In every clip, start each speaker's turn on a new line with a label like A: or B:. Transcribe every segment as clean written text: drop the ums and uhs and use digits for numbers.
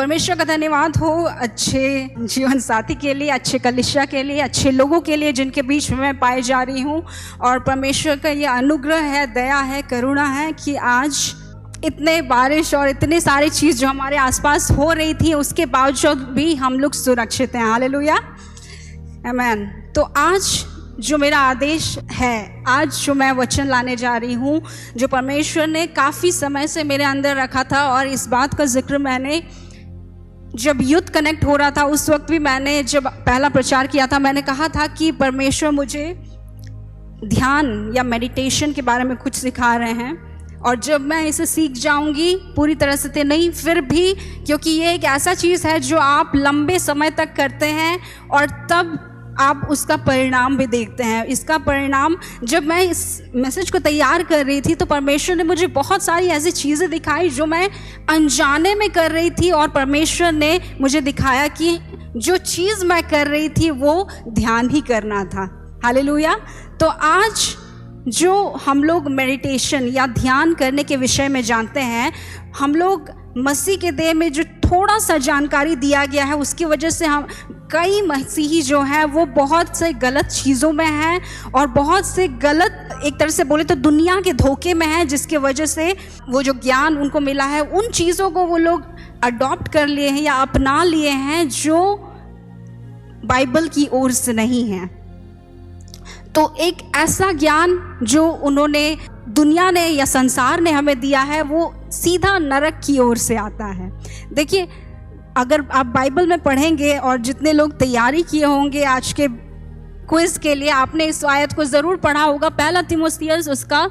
A: परमेश्वर का धन्यवाद हो अच्छे जीवन साथी के लिए, अच्छे कलीसिया के लिए, अच्छे लोगों के लिए जिनके बीच में मैं पाई जा रही हूँ। और परमेश्वर का ये अनुग्रह है, दया है, करुणा है कि आज इतने बारिश और इतने सारी चीज़ जो हमारे आसपास हो रही थी उसके बावजूद भी हम लोग सुरक्षित हैं। हालेलुया, आमीन। तो आज जो मेरा आदेश है, आज जो मैं वचन लाने जा रही हूँ, जो परमेश्वर ने काफ़ी समय से मेरे अंदर रखा था, और इस बात का जिक्र मैंने जब यूथ कनेक्ट हो रहा था उस वक्त भी मैंने जब पहला प्रचार किया था, मैंने कहा था कि परमेश्वर मुझे ध्यान या मेडिटेशन के बारे में कुछ सिखा रहे हैं, और जब मैं इसे सीख जाऊंगी पूरी तरह से तो नहीं, फिर भी क्योंकि ये एक ऐसा चीज़ है जो आप लंबे समय तक करते हैं और तब आप उसका परिणाम भी देखते हैं। इसका परिणाम, जब मैं इस मैसेज को तैयार कर रही थी तो परमेश्वर ने मुझे बहुत सारी ऐसी चीज़ें दिखाई जो मैं अनजाने में कर रही थी, और परमेश्वर ने मुझे दिखाया कि जो चीज़ मैं कर रही थी वो ध्यान ही करना था। हालेलुया। तो आज जो हम लोग मेडिटेशन या ध्यान करने के विषय में जानते हैं, हम लोग मसीह के देह में जो थोड़ा सा जानकारी दिया गया है उसकी वजह से हम कई मसीही जो हैं वो बहुत से गलत चीज़ों में हैं और बहुत से गलत, एक तरह से बोले तो दुनिया के धोखे में हैं, जिसके वजह से वो जो ज्ञान उनको मिला है उन चीज़ों को वो लोग अडॉप्ट कर लिए हैं या अपना लिए हैं जो बाइबल की ओर से नहीं है। तो एक ऐसा ज्ञान जो उन्होंने, दुनिया ने या संसार ने हमें दिया है, वो सीधा नरक की ओर से आता है। देखिए, अगर आप बाइबल में पढ़ेंगे और जितने लोग तैयारी किए होंगे आज के क्विज के लिए, आपने इस आयत को ज़रूर पढ़ा होगा। पहला तीमुथियुस उसका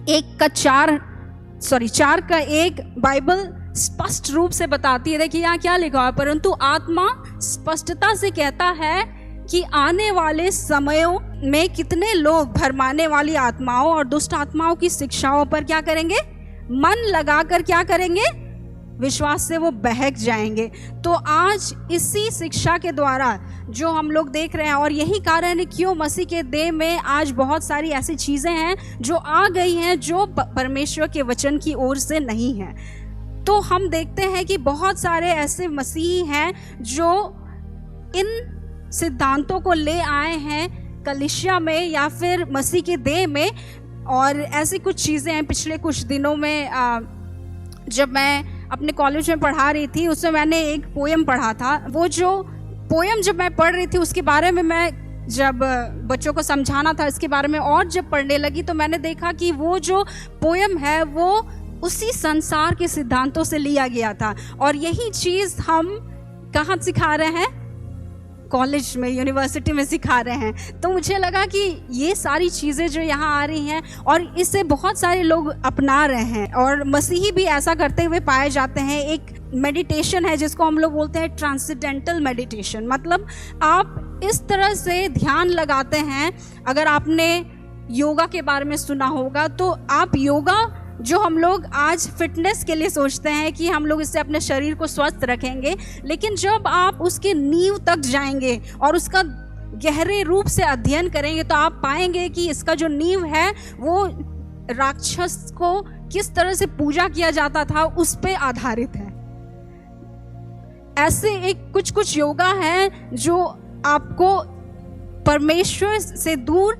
A: 4:1 बाइबल स्पष्ट रूप से बताती है। देखिए यहाँ क्या लिखा है, परंतु आत्मा स्पष्टता से कहता है कि आने वाले समयों में कितने लोग भरमाने वाली आत्माओं और दुष्ट आत्माओं की शिक्षाओं पर क्या करेंगे, मन लगाकर क्या करेंगे, विश्वास से वो बहक जाएंगे। तो आज इसी शिक्षा के द्वारा जो हम लोग देख रहे हैं, और यही कारण है क्यों मसीह के देह में आज बहुत सारी ऐसी चीज़ें हैं जो आ गई हैं जो परमेश्वर के वचन की ओर से नहीं है। तो हम देखते हैं कि बहुत सारे ऐसे मसीही हैं जो इन सिद्धांतों को ले आए हैं कलीसिया में या फिर मसीह के देह में, और ऐसी कुछ चीज़ें हैं। पिछले कुछ दिनों में जब मैं अपने कॉलेज में पढ़ा रही थी उसमें मैंने एक पोयम पढ़ा था। वो जो पोयम जब मैं पढ़ रही थी उसके बारे में मैं जब बच्चों को समझाना था इसके बारे में और जब पढ़ने लगी तो मैंने देखा कि वो जो पोयम है वो उसी संसार के सिद्धांतों से लिया गया था, और यही चीज़ हम कहाँ सिखा रहे हैं, कॉलेज में, यूनिवर्सिटी में सिखा रहे हैं। तो मुझे लगा कि ये सारी चीज़ें जो यहाँ आ रही हैं और इसे बहुत सारे लोग अपना रहे हैं, और मसीही भी ऐसा करते हुए पाए जाते हैं। एक मेडिटेशन है जिसको हम लोग बोलते हैं ट्रांसेंडेंटल मेडिटेशन, मतलब आप इस तरह से ध्यान लगाते हैं। अगर आपने योगा के बारे में सुना होगा तो आप योगा जो हम लोग आज फिटनेस के लिए सोचते हैं कि हम लोग इससे अपने शरीर को स्वस्थ रखेंगे, लेकिन जब आप उसके नींव तक जाएंगे और उसका गहरे रूप से अध्ययन करेंगे तो आप पाएंगे कि इसका जो नींव है वो राक्षस को किस तरह से पूजा किया जाता था उस पे आधारित है। ऐसे एक कुछ योगा है जो आपको परमेश्वर से दूर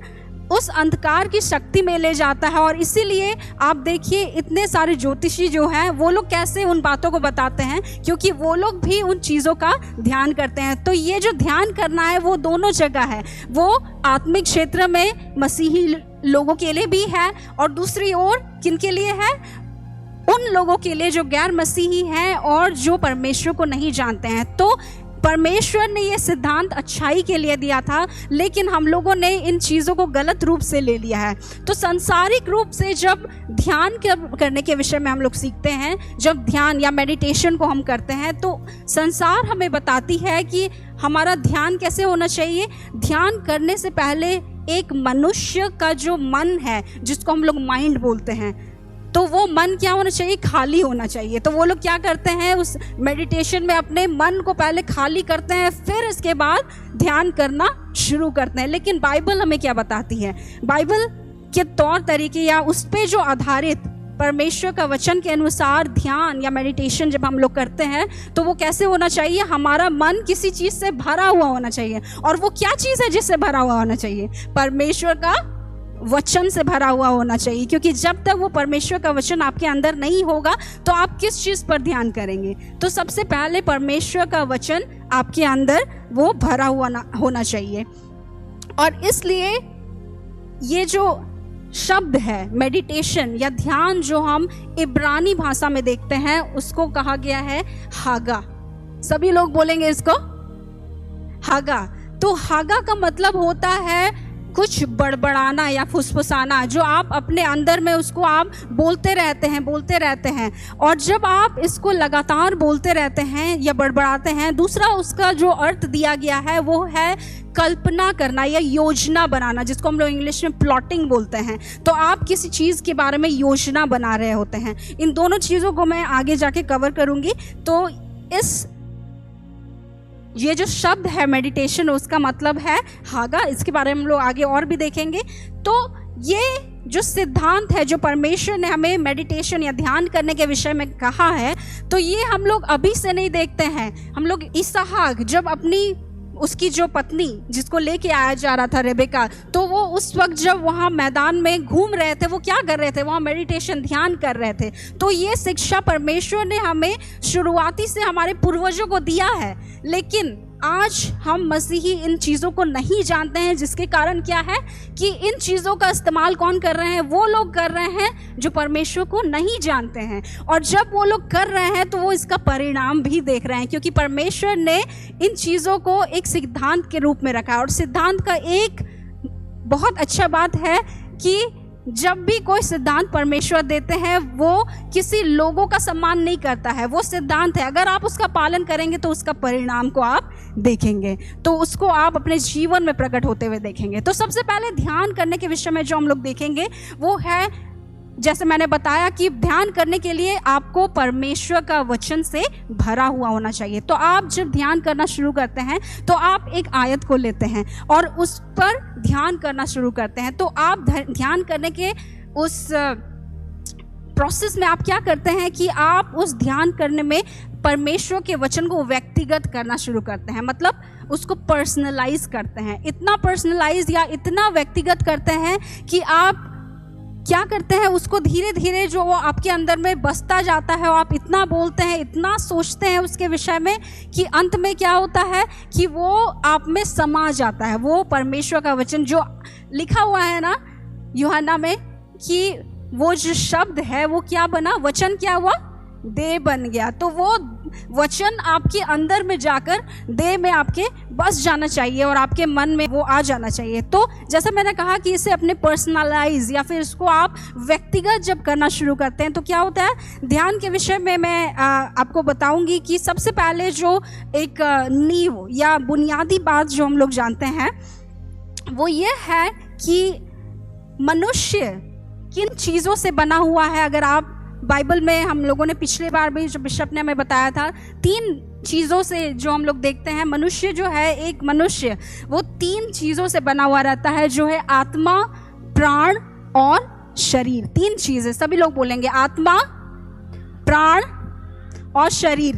A: उस अंधकार की शक्ति में ले जाता है, और इसीलिए आप देखिए इतने सारे ज्योतिषी जो हैं वो लोग कैसे उन बातों को बताते हैं, क्योंकि वो लोग भी उन चीज़ों का ध्यान करते हैं। तो ये जो ध्यान करना है वो दोनों जगह है, वो आत्मिक क्षेत्र में मसीही लोगों के लिए भी है, और दूसरी ओर किन के लिए है, उन लोगों के लिए जो गैर मसीही हैं और जो परमेश्वर को नहीं जानते हैं। तो परमेश्वर ने ये सिद्धांत अच्छाई के लिए दिया था, लेकिन हम लोगों ने इन चीज़ों को गलत रूप से ले लिया है। तो सांसारिक रूप से जब ध्यान करने के विषय में हम लोग सीखते हैं, जब ध्यान या मेडिटेशन को हम करते हैं, तो संसार हमें बताती है कि हमारा ध्यान कैसे होना चाहिए। ध्यान करने से पहले एक मनुष्य का जो मन है, जिसको हम लोग माइंड बोलते हैं, तो वो मन क्या होना चाहिए, खाली होना चाहिए। तो वो लोग क्या करते हैं, उस मेडिटेशन में अपने मन को पहले खाली करते हैं, फिर इसके बाद ध्यान करना शुरू करते हैं। लेकिन बाइबल हमें क्या बताती है, बाइबल के तौर तरीके या उस पे जो आधारित परमेश्वर का वचन के अनुसार ध्यान या मेडिटेशन जब हम लोग करते हैं तो वो कैसे होना चाहिए? हमारा मन किसी चीज़ से भरा हुआ होना चाहिए। और वो क्या चीज़ है जिससे भरा हुआ होना चाहिए? परमेश्वर का वचन से भरा हुआ होना चाहिए, क्योंकि जब तक वो परमेश्वर का वचन आपके अंदर नहीं होगा तो आप किस चीज़ पर ध्यान करेंगे? तो सबसे पहले परमेश्वर का वचन आपके अंदर वो भरा हुआ होना चाहिए। और इसलिए ये जो शब्द है मेडिटेशन या ध्यान, जो हम इब्रानी भाषा में देखते हैं, उसको कहा गया है हागा। सभी लोग बोलेंगे इसको हागा। तो हागा का मतलब होता है कुछ बड़बड़ाना या फुसफुसाना, जो आप अपने अंदर में उसको आप बोलते रहते हैं। और जब आप इसको लगातार बोलते रहते हैं या बड़बड़ाते हैं, दूसरा उसका जो अर्थ दिया गया है वो है कल्पना करना या योजना बनाना, जिसको हम लोग इंग्लिश में प्लॉटिंग बोलते हैं। तो आप किसी चीज़ के बारे में योजना बना रहे होते हैं। इन दोनों चीज़ों को मैं आगे जाके कवर करूँगी। तो ये जो शब्द है मेडिटेशन, उसका मतलब है हागा। इसके बारे में हम लोग आगे और भी देखेंगे। तो ये जो सिद्धांत है जो परमेश्वर ने हमें मेडिटेशन या ध्यान करने के विषय में कहा है, तो ये हम लोग अभी से नहीं देखते हैं। हम लोग इसहाक जब उसकी जो पत्नी जिसको लेके आया जा रहा था रेबेका, तो वो उस वक्त जब वहाँ मैदान में घूम रहे थे, वो क्या कर रहे थे? वहाँ मेडिटेशन ध्यान कर रहे थे। तो ये शिक्षा परमेश्वर ने हमें शुरुआती से हमारे पूर्वजों को दिया है, लेकिन आज हम मसीही इन चीज़ों को नहीं जानते हैं, जिसके कारण क्या है कि इन चीज़ों का इस्तेमाल कौन कर रहे हैं? वो लोग कर रहे हैं जो परमेश्वर को नहीं जानते हैं। और जब वो लोग कर रहे हैं तो वो इसका परिणाम भी देख रहे हैं, क्योंकि परमेश्वर ने इन चीज़ों को एक सिद्धांत के रूप में रखा। और सिद्धांत का एक बहुत अच्छा बात है कि जब भी कोई सिद्धांत परमेश्वर देते हैं वो किसी लोगों का सम्मान नहीं करता है। वो सिद्धांत है, अगर आप उसका पालन करेंगे तो उसका परिणाम को आप देखेंगे, तो उसको आप अपने जीवन में प्रकट होते हुए देखेंगे। तो सबसे पहले ध्यान करने के विषय में जो हम लोग देखेंगे वो है, जैसे मैंने बताया कि ध्यान करने के लिए आपको परमेश्वर का वचन से भरा हुआ होना चाहिए। तो आप जब ध्यान करना शुरू करते हैं तो आप एक आयत को लेते हैं और उस पर ध्यान करना शुरू करते हैं। तो आप ध्यान करने के उस प्रोसेस में आप क्या करते हैं कि आप उस ध्यान करने में परमेश्वर के वचन को व्यक्तिगत करना शुरू करते हैं, मतलब उसको पर्सनलाइज करते हैं। इतना पर्सनलाइज या इतना व्यक्तिगत करते हैं कि आप क्या करते हैं, उसको धीरे धीरे जो वो आपके अंदर में बसता जाता है, और आप इतना बोलते हैं, इतना सोचते हैं उसके विषय में कि अंत में क्या होता है कि वो आप में समा जाता है। वो परमेश्वर का वचन जो लिखा हुआ है ना यूहन्ना में, कि वो जो शब्द है वो क्या बना? वचन क्या हुआ? देह बन गया। तो वो वचन आपके अंदर में जाकर देह में आपके बस जाना चाहिए और आपके मन में वो आ जाना चाहिए। तो जैसे मैंने कहा कि इसे अपने पर्सनलाइज या फिर इसको आप व्यक्तिगत जब करना शुरू करते हैं तो क्या होता है? ध्यान के विषय में मैं आपको बताऊंगी कि सबसे पहले जो एक नींव या बुनियादी बात जो हम लोग जानते हैं वो ये है कि मनुष्य किन चीज़ों से बना हुआ है। अगर आप बाइबल में, हम लोगों ने पिछले बार भी जो बिशप ने हमें बताया था, 3 चीज़ों से जो हम लोग देखते हैं, मनुष्य जो है, एक मनुष्य वो 3 चीज़ों से बना हुआ रहता है, जो है आत्मा, प्राण और शरीर। 3 चीज़ें, सभी लोग बोलेंगे आत्मा, प्राण और शरीर।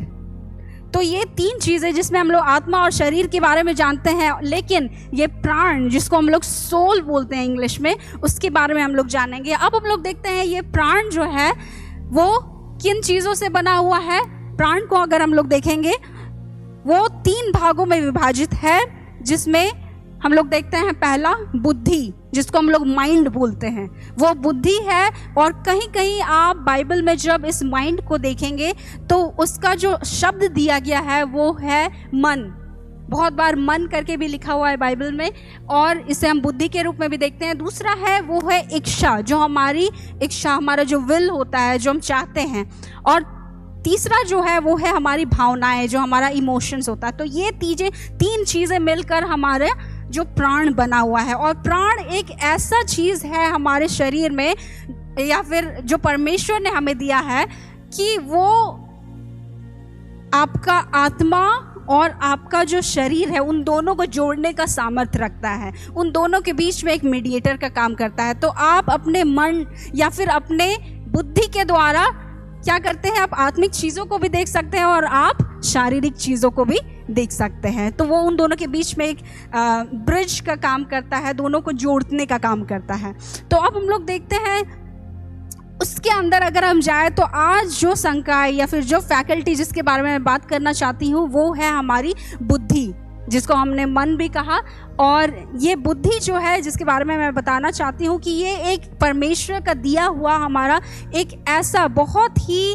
A: तो ये 3 चीज़ें जिसमें हम लोग आत्मा और शरीर के बारे में जानते हैं, लेकिन ये प्राण जिसको हम लोग सोल बोलते हैं इंग्लिश में, उसके बारे में हम लोग जानेंगे। अब हम लोग देखते हैं ये प्राण जो है वो किन चीज़ों से बना हुआ है। प्राण को अगर हम लोग देखेंगे वो 3 भागों में विभाजित है, जिसमें हम लोग देखते हैं पहला बुद्धि, जिसको हम लोग माइंड बोलते हैं, वो बुद्धि है। और कहीं कहीं आप बाइबल में जब इस माइंड को देखेंगे तो उसका जो शब्द दिया गया है वो है मन। बहुत बार मन करके भी लिखा हुआ है बाइबल में, और इसे हम बुद्धि के रूप में भी देखते हैं। दूसरा है वो है इच्छा, जो हमारी इच्छा, हमारा जो विल होता है, जो हम चाहते हैं। और तीसरा जो है वो है हमारी भावनाएं, जो हमारा इमोशंस होता है। तो ये 3 चीज़ें मिलकर हमारे जो प्राण बना हुआ है। और प्राण एक ऐसा चीज़ है हमारे शरीर में, या फिर जो परमेश्वर ने हमें दिया है, कि वो आपका आत्मा और आपका जो शरीर है उन दोनों को जोड़ने का सामर्थ्य रखता है, उन दोनों के बीच में एक मीडिएटर का काम करता है। तो आप अपने मन या फिर अपने बुद्धि के द्वारा क्या करते हैं, आप आत्मिक चीज़ों को भी देख सकते हैं और आप शारीरिक चीज़ों को भी देख सकते हैं। तो वो उन दोनों के बीच में एक ब्रिज का काम करता है, दोनों को जोड़ने का काम करता है। तो अब हम लोग देखते हैं उसके अंदर अगर हम जाए तो आज जो संकाय या फिर जो फैकल्टी जिसके बारे में मैं बात करना चाहती हूँ वो है हमारी बुद्धि, जिसको हमने मन भी कहा। और ये बुद्धि जो है जिसके बारे में मैं बताना चाहती हूँ कि ये एक परमेश्वर का दिया हुआ हमारा एक ऐसा बहुत ही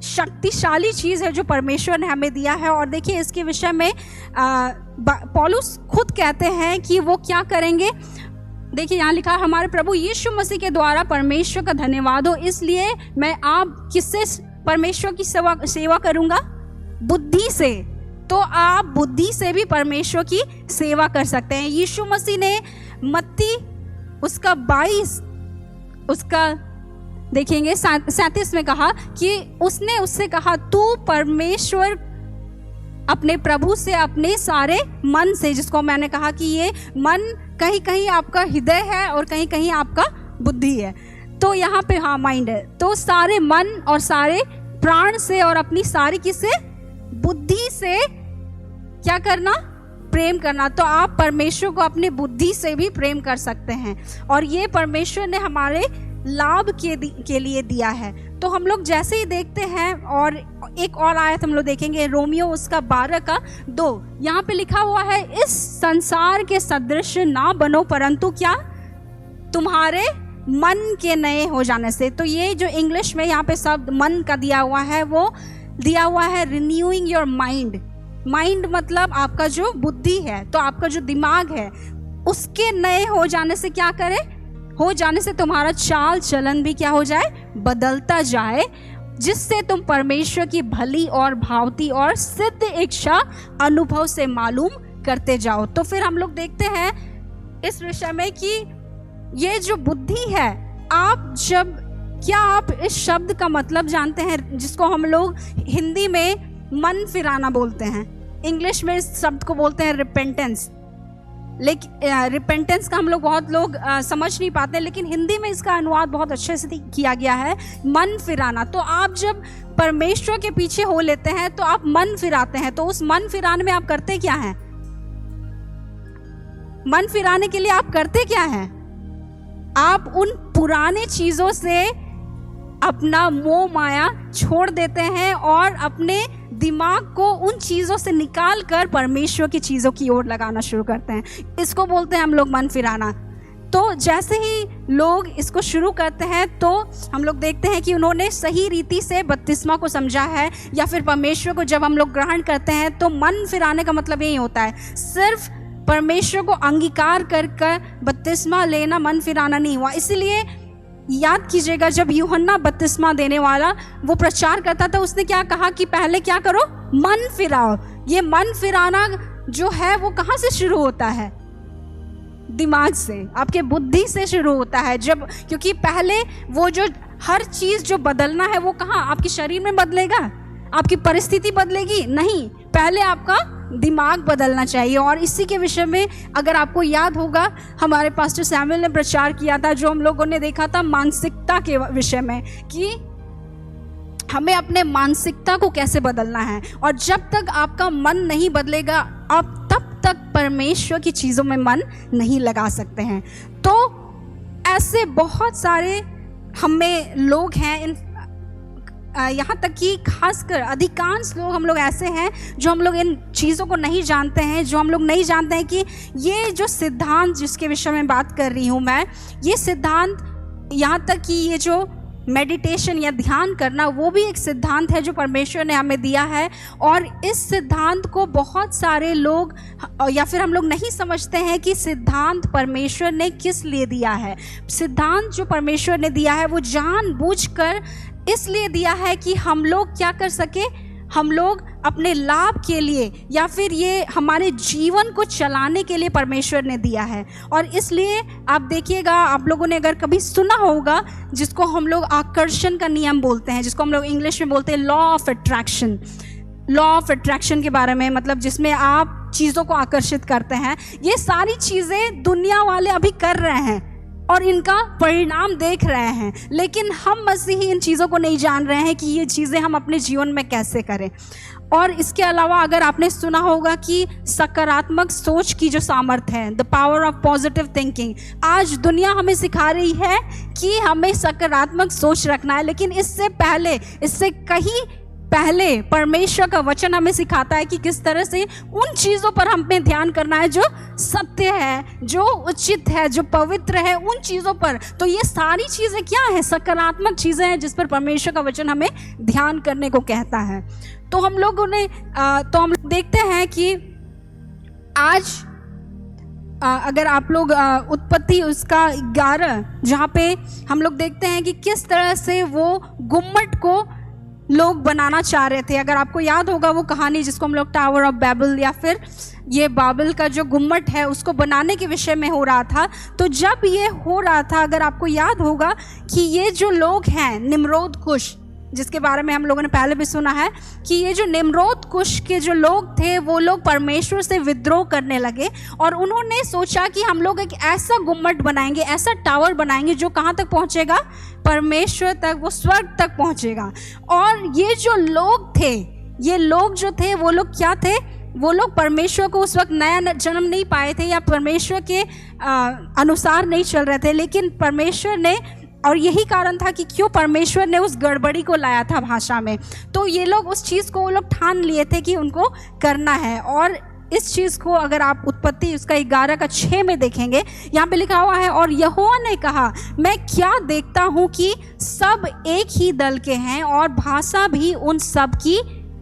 A: शक्तिशाली चीज़ है जो परमेश्वर ने हमें दिया है। और देखिए इसके विषय में पौलुस खुद कहते हैं कि वो क्या करेंगे। देखिए यहाँ लिखा, हमारे प्रभु यीशु मसीह के द्वारा परमेश्वर का धन्यवाद हो, इसलिए मैं आप किससे परमेश्वर की सेवा करूँगा, बुद्धि से। तो आप बुद्धि से भी परमेश्वर की सेवा कर सकते हैं। यीशु मसीह ने मत्ती उसका 22 उसका देखेंगे 37 में कहा कि उसने उससे कहा, तू परमेश्वर अपने प्रभु से अपने सारे मन से, जिसको मैंने कहा कि ये मन कहीं कहीं आपका हृदय है और कहीं कहीं आपका बुद्धि है। तो यहाँ पे हाँ माइंड है, तो सारे मन और सारे प्राण से और अपनी सारी किसे बुद्धि से क्या करना, प्रेम करना। तो आप परमेश्वर को अपनी बुद्धि से भी प्रेम कर सकते हैं और ये परमेश्वर ने हमारे लाभ के लिए दिया है। तो हम लोग जैसे ही देखते हैं और एक और आयत हम लोग देखेंगे, रोमियो उसका 12:2, यहाँ पे लिखा हुआ है, इस संसार के सदृश ना बनो परंतु क्या, तुम्हारे मन के नए हो जाने से। तो ये जो इंग्लिश में यहाँ पे शब्द मन का दिया हुआ है वो दिया हुआ है रिन्यूइंग योर माइंड। माइंड मतलब आपका जो बुद्धि है, तो आपका जो दिमाग है उसके नए हो जाने से क्या करे, हो जाने से तुम्हारा चाल चलन भी क्या हो जाए, बदलता जाए, जिससे तुम परमेश्वर की भली और भावती और सिद्ध इच्छा अनुभव से मालूम करते जाओ। तो फिर हम लोग देखते हैं इस विषय में कि ये जो बुद्धि है, आप जब क्या आप इस शब्द का मतलब जानते हैं, जिसको हम लोग हिंदी में मन फिराना बोलते हैं, इंग्लिश में इस शब्द को बोलते हैं रिपेंटेंस। लेकिन रिपेंटेंस का हम लोग बहुत लोग समझ नहीं पाते, लेकिन हिंदी में इसका अनुवाद बहुत अच्छे से किया गया है, मन फिराना। तो आप जब परमेश्वर के पीछे हो लेते हैं तो आप मन फिराते हैं। तो उस मन फिराने में आप करते क्या हैं, मन फिराने के लिए आप करते क्या हैं, आप उन पुराने चीजों से अपना मोह माया छोड़ देते हैं और अपने दिमाग को उन चीज़ों से निकाल कर परमेश्वर की चीज़ों की ओर लगाना शुरू करते हैं। इसको बोलते हैं हम लोग मन फिराना। तो जैसे ही लोग इसको शुरू करते हैं तो हम लोग देखते हैं कि उन्होंने सही रीति से बपतिस्मा को समझा है, या फिर परमेश्वर को जब हम लोग ग्रहण करते हैं तो मन फिराने का मतलब यही होता है, सिर्फ परमेश्वर को अंगीकार कर बपतिस्मा लेना मन फिराना नहीं हुआ। इसलिए याद कीजिएगा, जब यूहन्ना बपतिस्मा देने वाला वो प्रचार करता था, उसने क्या कहा कि पहले क्या करो, मन फिराओ। ये मन फिराना जो है वो कहाँ से शुरू होता है, दिमाग से, आपके बुद्धि से शुरू होता है। जब क्योंकि पहले वो जो हर चीज जो बदलना है वो कहाँ, आपके शरीर में बदलेगा, आपकी परिस्थिति बदलेगी नहीं, पहले आपका दिमाग बदलना चाहिए। और इसी के विषय में अगर आपको याद होगा, हमारे पास्टर सैमुअल ने प्रचार किया था, जो हम लोगों ने देखा था मानसिकता के विषय में, कि हमें अपने मानसिकता को कैसे बदलना है। और जब तक आपका मन नहीं बदलेगा, आप तब तक परमेश्वर की चीज़ों में मन नहीं लगा सकते हैं। तो ऐसे बहुत सारे हमें लोग हैं, यहाँ तक कि खासकर अधिकांश लोग हम लोग ऐसे हैं जो हम लोग इन चीज़ों को नहीं जानते हैं, जो हम लोग नहीं जानते हैं कि ये जो सिद्धांत जिसके विषय में बात कर रही हूँ मैं, ये सिद्धांत, यहाँ तक कि ये जो मेडिटेशन या ध्यान करना, वो भी एक सिद्धांत है जो परमेश्वर ने हमें दिया है। और इस सिद्धांत को बहुत सारे लोग या फिर हम लोग नहीं समझते हैं कि सिद्धांत परमेश्वर ने किस लिए दिया है। सिद्धांत जो परमेश्वर ने दिया है वो जानबूझकर इसलिए दिया है कि हम लोग क्या कर सके, हम लोग अपने लाभ के लिए या फिर ये हमारे जीवन को चलाने के लिए परमेश्वर ने दिया है। और इसलिए आप देखिएगा, आप लोगों ने अगर कभी सुना होगा जिसको हम लोग आकर्षण का नियम बोलते हैं, जिसको हम लोग इंग्लिश में बोलते हैं law of attraction. Law of attraction के बारे में मतलब जिसमें आप चीज़ों को आकर्षित करते हैं। ये सारी चीज़ें दुनिया वाले अभी कर रहे हैं, और इनका परिणाम देख रहे हैं, लेकिन हम मसीही इन चीज़ों को नहीं जान रहे हैं कि ये चीज़ें हम अपने जीवन में कैसे करें। और इसके अलावा अगर आपने सुना होगा कि सकारात्मक सोच की जो सामर्थ्य है, the power of positive thinking, आज दुनिया हमें सिखा रही है कि हमें सकारात्मक सोच रखना है, लेकिन इससे कहीं पहले परमेश्वर का वचन हमें सिखाता है कि किस तरह से उन चीज़ों पर हमें ध्यान करना है जो सत्य है, जो उचित है, जो पवित्र है, उन चीज़ों पर। तो ये सारी चीज़ें क्या है? सकारात्मक चीज़ें हैं जिस पर परमेश्वर का वचन हमें ध्यान करने को कहता है। तो हम लोग देखते हैं कि आज अगर आप लोग उत्पत्ति उसका 11 जहाँ पे हम लोग देखते हैं कि किस तरह से वो गुम्मट को लोग बनाना चाह रहे थे। अगर आपको याद होगा वो कहानी जिसको हम लोग टावर ऑफ बैबल या फिर ये बाबल का जो गुम्मट है उसको बनाने के विषय में हो रहा था। तो जब ये हो रहा था, अगर आपको याद होगा कि ये जो लोग हैं निम्रोद कुश, जिसके बारे में हम लोगों ने पहले भी सुना है कि ये जो निम्रोद कुश के जो लोग थे वो लोग परमेश्वर से विद्रोह करने लगे और उन्होंने सोचा कि हम लोग एक ऐसा गुम्मट बनाएंगे, ऐसा टावर बनाएंगे जो कहाँ तक पहुँचेगा? परमेश्वर तक, वो स्वर्ग तक पहुँचेगा। और ये जो लोग थे, ये लोग जो थे वो लोग क्या थे? वो लोग परमेश्वर को उस वक्त नया जन्म नहीं पाए थे या परमेश्वर के अनुसार नहीं चल रहे थे, लेकिन परमेश्वर ने, और यही कारण था कि क्यों परमेश्वर ने उस गड़बड़ी को लाया था भाषा में। तो ये लोग उस चीज़ को वो लोग ठान लिए थे कि उनको करना है। और इस चीज़ को अगर आप उत्पत्ति उसका 11:6 में देखेंगे, यहाँ पे लिखा हुआ है, और यहोवा ने कहा, मैं क्या देखता हूँ कि सब एक ही दल के हैं और भाषा भी उन सब की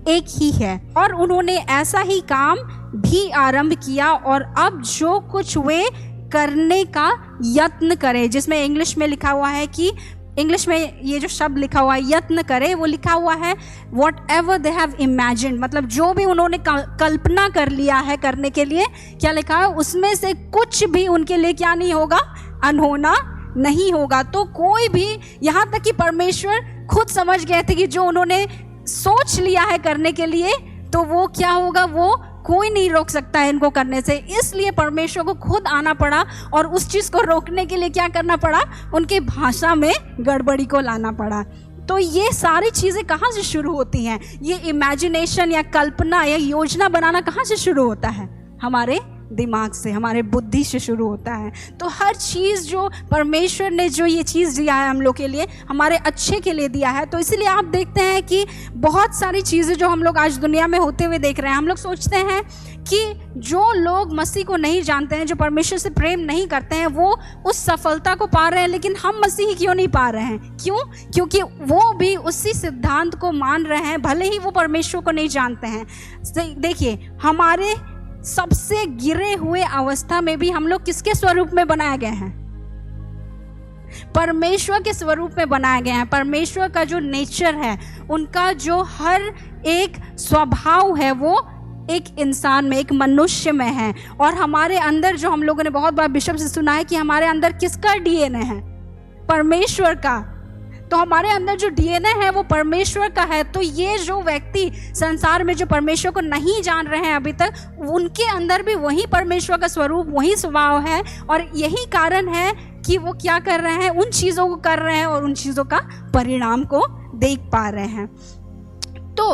A: एक ही है, और उन्होंने ऐसा ही काम भी आरंभ किया और अब जो कुछ वे करने का यत्न करे, जिसमें इंग्लिश में लिखा हुआ है कि इंग्लिश में ये जो शब्द लिखा हुआ है यत्न करे, वो लिखा हुआ है what ever they have imagined, मतलब जो भी उन्होंने कल्पना कर लिया है करने के लिए, क्या लिखा है उसमें से कुछ भी उनके लिए क्या नहीं होगा? अनहोना नहीं होगा। तो कोई भी, यहाँ तक कि परमेश्वर खुद समझ गए थे कि जो उन्होंने सोच लिया है करने के लिए, तो वो क्या होगा? वो कोई नहीं रोक सकता है इनको करने से। इसलिए परमेश्वर को खुद आना पड़ा और उस चीज़ को रोकने के लिए क्या करना पड़ा? उनके भाषा में गड़बड़ी को लाना पड़ा। तो ये सारी चीज़ें कहाँ से शुरू होती हैं? ये इमेजिनेशन या कल्पना या योजना बनाना कहाँ से शुरू होता है? हमारे दिमाग से, हमारे बुद्धि से शुरू होता है। तो हर चीज़ जो परमेश्वर ने जो ये चीज़ दिया है हम लोग के लिए, हमारे अच्छे के लिए दिया है। तो इसीलिए आप देखते हैं कि बहुत सारी चीज़ें जो हम लोग आज दुनिया में होते हुए देख रहे हैं, हम लोग सोचते हैं कि जो लोग मसीह को नहीं जानते हैं, जो परमेश्वर से प्रेम नहीं करते हैं, वो उस सफलता को पा रहे हैं, लेकिन हम मसीह क्यों नहीं पा रहे हैं? क्यों? क्योंकि वो भी उसी सिद्धांत को मान रहे हैं, भले ही वो परमेश्वर को नहीं जानते हैं। देखिए, हमारे सबसे गिरे हुए अवस्था में भी हम लोग किसके स्वरूप में बनाए गए हैं? परमेश्वर के स्वरूप में बनाए गए हैं। परमेश्वर का जो नेचर है, उनका जो हर एक स्वभाव है, वो एक इंसान में, एक मनुष्य में है। और हमारे अंदर जो हम लोगों ने बहुत बार बिशप से सुना है कि हमारे अंदर किसका डीएनए है? परमेश्वर का। तो हमारे अंदर जो डीएनए है वो परमेश्वर का है। तो ये जो व्यक्ति संसार में जो परमेश्वर को नहीं जान रहे हैं अभी तक, उनके अंदर भी वही परमेश्वर का स्वरूप, वही स्वभाव है। और यही कारण है कि वो क्या कर रहे हैं? उन चीज़ों को कर रहे हैं और उन चीज़ों का परिणाम को देख पा रहे हैं। तो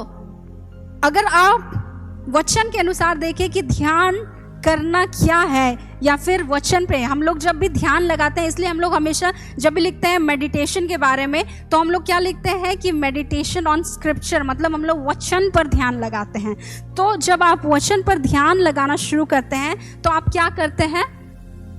A: अगर आप वचन के अनुसार देखें कि ध्यान करना क्या है, या फिर वचन पे हम लोग जब भी ध्यान लगाते हैं, इसलिए हम लोग हमेशा जब भी लिखते हैं मेडिटेशन के बारे में, तो हम लोग क्या लिखते हैं कि मेडिटेशन ऑन स्क्रिप्चर, मतलब हम लोग वचन पर ध्यान लगाते हैं। तो जब आप वचन पर ध्यान लगाना शुरू करते हैं तो आप क्या करते हैं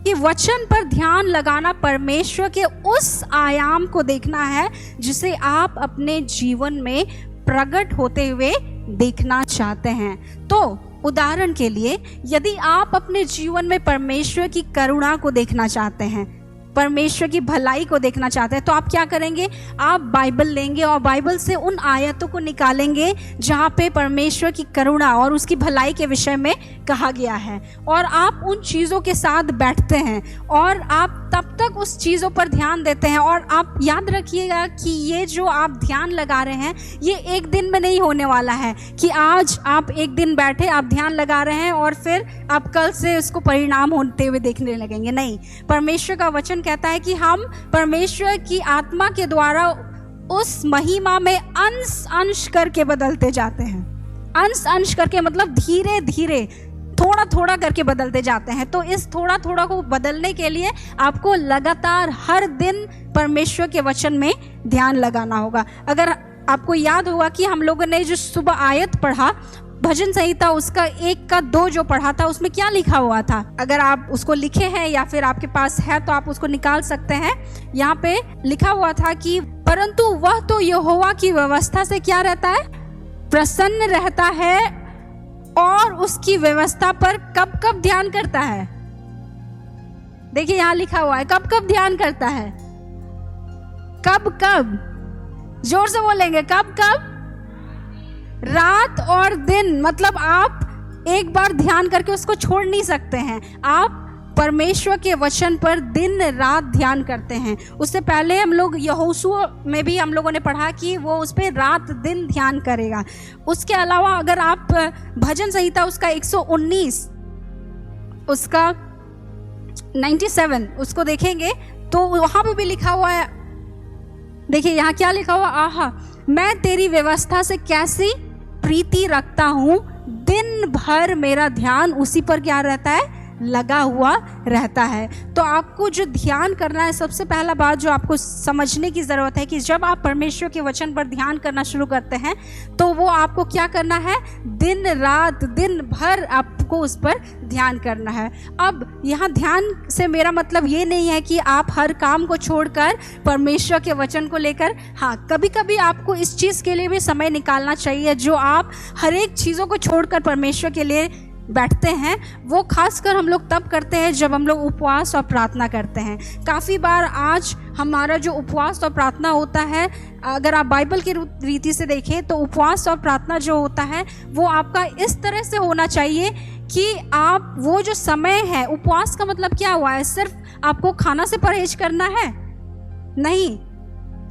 A: कि वचन पर ध्यान लगाना परमेश्वर के उस आयाम को देखना है जिसे आप अपने जीवन में प्रकट होते हुए देखना चाहते हैं। तो उदाहरण के लिए, यदि आप अपने जीवन में परमेश्वर की करुणा को देखना चाहते हैं, परमेश्वर की भलाई को देखना चाहते हैं, तो आप क्या करेंगे? आप बाइबल लेंगे और बाइबल से उन आयतों को निकालेंगे जहाँ पे परमेश्वर की करुणा और उसकी भलाई के विषय में कहा गया है, और आप उन चीज़ों के साथ बैठते हैं और आप तब तक उस चीज़ों पर ध्यान देते हैं। और आप याद रखिएगा कि ये जो आप ध्यान लगा रहे हैं ये एक दिन में नहीं होने वाला है कि आज आप एक दिन बैठे आप ध्यान लगा रहे हैं और फिर आप कल से उसको परिणाम होते हुए देखने लगेंगे। नहीं, परमेश्वर का वचन कहता है कि हम परमेश्वर की आत्मा के द्वारा उस महिमा में अंश अंश करके बदलते जाते हैं। अंश अंश करके मतलब धीरे धीरे थोड़ा थोड़ा करके बदलते जाते हैं। तो इस थोड़ा थोड़ा को बदलने के लिए आपको लगातार हर दिन परमेश्वर के वचन में ध्यान लगाना होगा। अगर आपको याद होगा कि हम लोगों ने जो सुबह आयत पढ़ा भजन संहिता उसका 1 का 2 जो पढ़ा था उसमें क्या लिखा हुआ था, अगर आप उसको लिखे हैं या फिर आपके पास है तो आप उसको निकाल सकते हैं। यहाँ पे लिखा हुआ था कि परंतु वह तो यहोवा की व्यवस्था से क्या रहता है, प्रसन्न रहता है और उसकी व्यवस्था पर कब कब ध्यान करता है। देखिए यहाँ लिखा हुआ है कब कब ध्यान करता है, कब कब, जोर से बोलेंगे कब कब, रात और दिन। मतलब आप एक बार ध्यान करके उसको छोड़ नहीं सकते हैं। आप परमेश्वर के वचन पर दिन रात ध्यान करते हैं। उससे पहले हम लोग यहोशुआ में भी हम लोगों ने पढ़ा कि वो उस पर रात दिन ध्यान करेगा। उसके अलावा अगर आप भजन संहिता उसका 119 उसका 97 उसको देखेंगे तो वहाँ पे भी लिखा हुआ है। देखिए यहाँ क्या लिखा हुआ, आहा मैं तेरी व्यवस्था से कैसी प्रीति रखता हूँ, दिन भर मेरा ध्यान उसी पर क्या रहता है, लगा हुआ रहता है। तो आपको जो ध्यान करना है, सबसे पहला बात जो आपको समझने की ज़रूरत है कि जब आप परमेश्वर के वचन पर ध्यान करना शुरू करते हैं तो वो आपको क्या करना है, दिन रात दिन भर आपको उस पर ध्यान करना है। अब यहाँ ध्यान से मेरा मतलब ये नहीं है कि आप हर काम को छोड़कर परमेश्वर के वचन को लेकर, हाँ कभी कभी आपको इस चीज़ के लिए भी समय निकालना चाहिए जो आप हर एक चीज़ों को छोड़कर परमेश्वर के लिए बैठते हैं। वो खासकर हम लोग तब करते हैं जब हम लोग उपवास और प्रार्थना करते हैं। काफ़ी बार आज हमारा जो उपवास और प्रार्थना होता है, अगर आप बाइबल की रीति से देखें तो उपवास और प्रार्थना जो होता है वो आपका इस तरह से होना चाहिए कि आप वो जो समय है, उपवास का मतलब क्या हुआ है, सिर्फ आपको खाना से परहेज करना है, नहीं,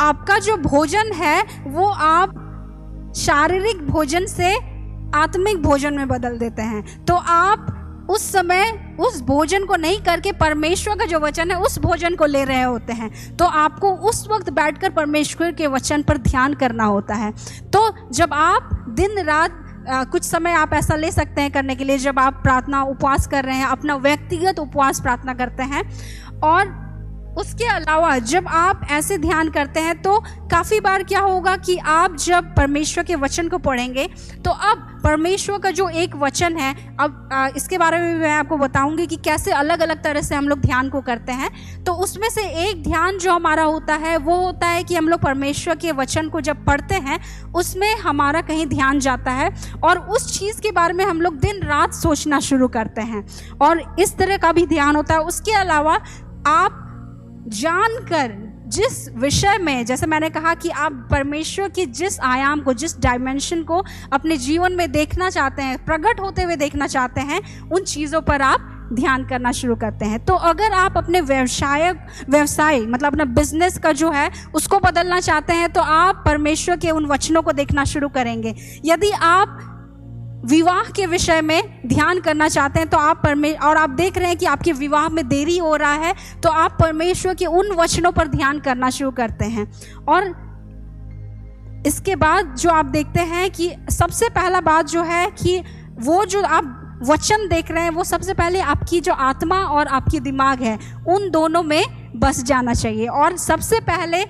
A: आपका जो भोजन है वो आप शारीरिक भोजन से आत्मिक भोजन में बदल देते हैं। तो आप उस समय उस भोजन को नहीं करके परमेश्वर का जो वचन है उस भोजन को ले रहे होते हैं। तो आपको उस वक्त बैठकर परमेश्वर के वचन पर ध्यान करना होता है। तो जब आप दिन रात कुछ समय आप ऐसा ले सकते हैं करने के लिए, जब आप प्रार्थना उपवास कर रहे हैं, अपना व्यक्तिगत उपवास प्रार्थना करते हैं। और उसके अलावा जब आप ऐसे ध्यान करते हैं तो काफ़ी बार क्या होगा कि आप जब परमेश्वर के वचन को पढ़ेंगे तो अब परमेश्वर का जो एक वचन है, अब इसके बारे में मैं आपको बताऊंगी कि कैसे अलग अलग तरह से हम लोग ध्यान को करते हैं। तो उसमें से एक ध्यान जो हमारा होता है वो होता है कि हम लोग परमेश्वर के वचन को जब पढ़ते हैं उसमें हमारा कहीं ध्यान जाता है और उस चीज़ के बारे में हम लोग दिन रात सोचना शुरू करते हैं, और इस तरह का भी ध्यान होता है। उसके अलावा आप जानकर जिस विषय में, जैसे मैंने कहा कि आप परमेश्वर की जिस आयाम को, जिस डायमेंशन को अपने जीवन में देखना चाहते हैं, प्रकट होते हुए देखना चाहते हैं, उन चीज़ों पर आप ध्यान करना शुरू करते हैं। तो अगर आप अपने व्यवसाय मतलब अपना बिजनेस का जो है उसको बदलना चाहते हैं तो आप परमेश्वर के उन वचनों को देखना शुरू करेंगे। यदि आप विवाह के विषय में ध्यान करना चाहते हैं तो आप और आप देख रहे हैं कि आपके विवाह में देरी हो रहा है तो आप परमेश्वर के उन वचनों पर ध्यान करना शुरू करते हैं। और इसके बाद जो आप देखते हैं कि सबसे पहला बात जो है कि वो जो आप वचन देख रहे हैं वो सबसे पहले आपकी जो आत्मा और आपकी दिमाग है उन दोनों में बस जाना चाहिए। और सबसे पहले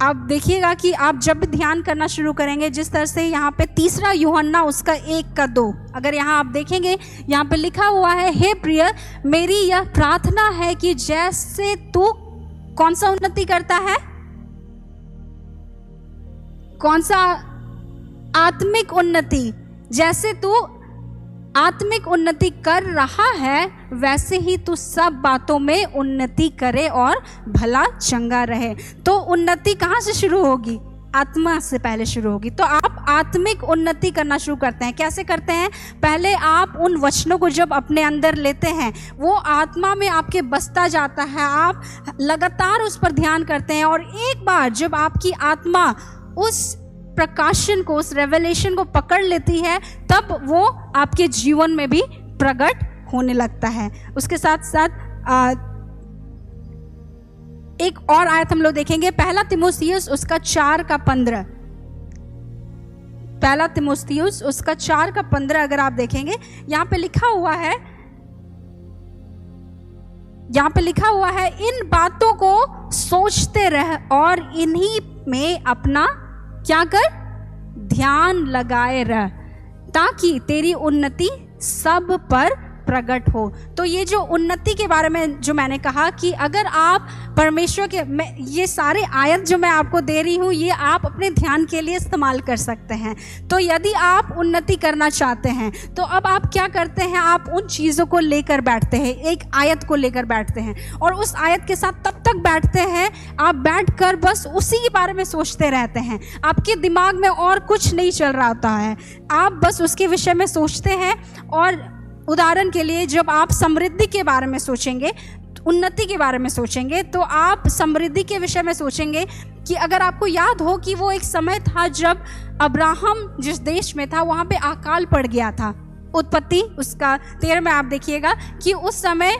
A: आप देखिएगा कि आप जब भी ध्यान करना शुरू करेंगे, जिस तरह से यहाँ पे 3 यूहन्ना उसका 1 का 2, अगर यहाँ आप देखेंगे यहाँ पे लिखा हुआ है, हे प्रिय मेरी यह प्रार्थना है कि जैसे तू कौन सा उन्नति करता है, कौन सा, आत्मिक उन्नति, जैसे तू आत्मिक उन्नति कर रहा है वैसे ही तू सब बातों में उन्नति करे और भला चंगा रहे। तो उन्नति कहाँ से शुरू होगी, आत्मा से पहले शुरू होगी। तो आप आत्मिक उन्नति करना शुरू करते हैं। कैसे करते हैं? पहले आप उन वचनों को जब अपने अंदर लेते हैं, वो आत्मा में आपके बसता जाता है, आप लगातार उस पर ध्यान करते हैं, और एक बार जब आपकी आत्मा उस प्रकाशन को, उस रेवलेशन को पकड़ लेती है, तब वो आपके जीवन में भी प्रकट होने लगता है। उसके साथ साथ एक और आयत हम लोग देखेंगे, पहला तिमोथियुस उसका 4:15। पहला तिमोथियुस उसका 4:15 अगर आप देखेंगे, यहाँ पे लिखा हुआ है इन बातों को सोचते रह और इन्हीं में अपना क्या कर? ध्यान लगाए रह, ताकि तेरी उन्नति सब पर प्रकट हो। तो ये जो उन्नति के बारे में जो मैंने कहा कि अगर आप परमेश्वर के, ये सारे आयत जो मैं आपको दे रही हूँ, ये आप अपने ध्यान के लिए इस्तेमाल कर सकते हैं। तो यदि आप उन्नति करना चाहते हैं तो अब आप क्या करते हैं? आप उन चीज़ों को लेकर बैठते हैं, एक आयत को लेकर बैठते हैं, और उस आयत के साथ तब तक बैठते हैं, आप बैठकर बस उसी के बारे में सोचते रहते हैं। आपके दिमाग में और कुछ नहीं चल रहा होता है, आप बस उसके विषय में सोचते हैं। और उदाहरण के लिए, जब आप समृद्धि के बारे में सोचेंगे, उन्नति के बारे में सोचेंगे, तो आप समृद्धि के विषय में सोचेंगे कि अगर आपको याद हो कि वो एक समय था जब अब्राहम जिस देश में था वहाँ पे अकाल पड़ गया था। उत्पत्ति उसका 13 में आप देखिएगा कि उस समय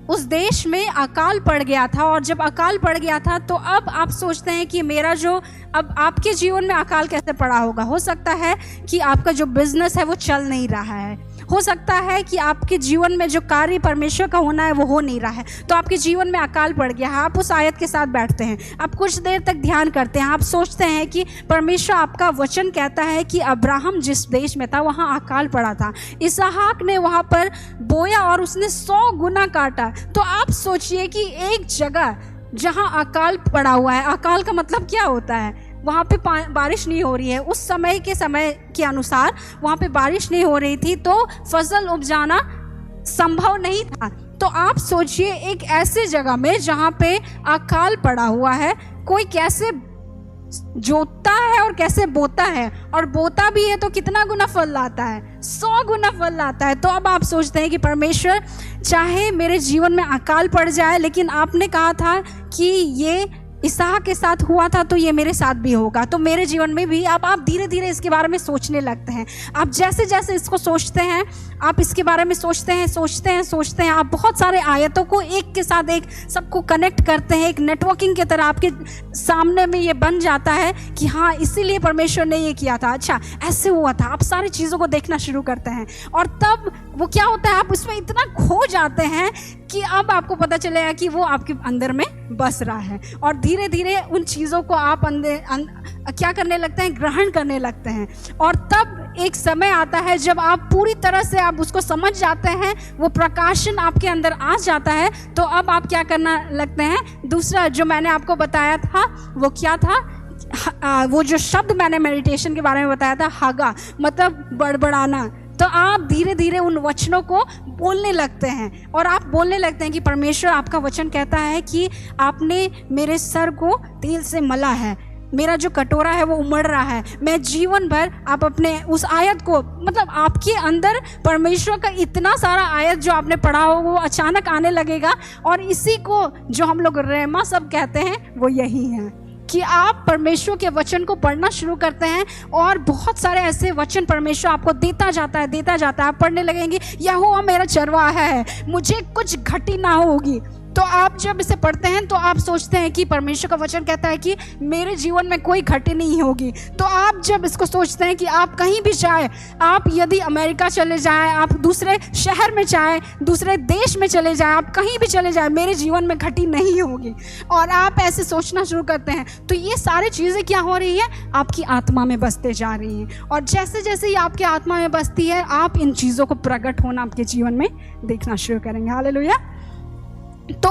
A: उस देश में अकाल पड़ गया था, और जब अकाल पड़ गया था तो अब आप सोचते हैं कि मेरा जो, अब आपके जीवन में अकाल कैसे पड़ा होगा? हो सकता है कि आपका जो बिजनेस है वो चल नहीं रहा है, हो सकता है कि आपके जीवन में जो कार्य परमेश्वर का होना है वो हो नहीं रहा है, तो आपके जीवन में अकाल पड़ गया है। आप उस आयत के साथ बैठते हैं, आप कुछ देर तक ध्यान करते हैं, आप सोचते हैं कि परमेश्वर आपका वचन कहता है कि अब्राहम जिस देश में था वहाँ अकाल पड़ा था, इसहाक ने वहाँ पर बोया और उसने 100 गुना काटा। तो आप सोचिए कि एक जगह जहाँ अकाल पड़ा हुआ है, अकाल का मतलब क्या होता है? वहाँ पे बारिश नहीं हो रही है, उस समय के अनुसार वहाँ पे बारिश नहीं हो रही थी, तो फसल उपजाना संभव नहीं था। तो आप सोचिए एक ऐसे जगह में जहाँ पे अकाल पड़ा हुआ है, कोई कैसे जोतता है और कैसे बोता है, और बोता भी है तो कितना गुना फल लाता है? 100 गुना फल लाता है। तो अब आप सोचते हैं कि परमेश्वर, चाहे मेरे जीवन में अकाल पड़ जाए, लेकिन आपने कहा था कि ये इसहाक के साथ हुआ था तो ये मेरे साथ भी होगा, तो मेरे जीवन में भी। अब आप धीरे धीरे इसके बारे में सोचने लगते हैं। आप जैसे जैसे इसको सोचते हैं, आप इसके बारे में सोचते हैं, आप बहुत सारे आयतों को एक के साथ एक सबको कनेक्ट करते हैं, एक नेटवर्किंग की तरह आपके सामने में ये बन जाता है कि हाँ, इसीलिए परमेश्वर ने ये किया था, अच्छा ऐसे हुआ था। आप सारी चीज़ों को देखना शुरू करते हैं, और तब वो क्या होता है, आप उसमें इतना खो जाते हैं कि अब आपको पता चलेगा कि वो आपके अंदर में बस रहा है, और धीरे धीरे उन चीज़ों को आप क्या करने लगते हैं? ग्रहण करने लगते हैं। और तब एक समय आता है जब आप पूरी तरह से आप उसको समझ जाते हैं, वो प्रकाशन आपके अंदर आ जाता है, तो अब आप क्या करना लगते हैं? दूसरा जो मैंने आपको बताया था वो क्या था? वो जो शब्द मैंने मेडिटेशन के बारे में बताया था, हागा, मतलब बड़बड़ाना। तो आप धीरे धीरे उन वचनों को बोलने लगते हैं, और आप बोलने लगते हैं कि परमेश्वर, आपका वचन कहता है कि आपने मेरे सर को तेल से मला है, मेरा जो कटोरा है वो उमड़ रहा है, मैं जीवन भर। आप अपने उस आयत को, मतलब आपके अंदर परमेश्वर का इतना सारा आयत जो आपने पढ़ा हो वो अचानक आने लगेगा, और इसी को जो हम लोग रेमा सब कहते हैं वो यही है कि आप परमेश्वर के वचन को पढ़ना शुरू करते हैं, और बहुत सारे ऐसे वचन परमेश्वर आपको देता जाता है। आप पढ़ने लगेंगे, यहोवा मेरा चरवाहा है, मुझे कुछ घटी ना होगी। तो आप जब इसे पढ़ते हैं तो आप सोचते हैं कि परमेश्वर का वचन कहता है कि मेरे जीवन में कोई घटी नहीं होगी। तो आप जब इसको सोचते हैं कि आप कहीं भी जाए, आप यदि अमेरिका चले जाएं, आप दूसरे शहर में जाएं, दूसरे देश में चले जाएं, आप कहीं भी चले जाएं, मेरे जीवन में घटी नहीं होगी, और आप ऐसे सोचना शुरू करते हैं। तो ये सारी चीज़ें क्या हो रही है? आपकी आत्मा में बसते जा रही हैं, और जैसे जैसे ये आपके आत्मा में बसती है, आप इन चीज़ों को प्रकट होना आपके जीवन में देखना शुरू करेंगे। हालेलुया। तो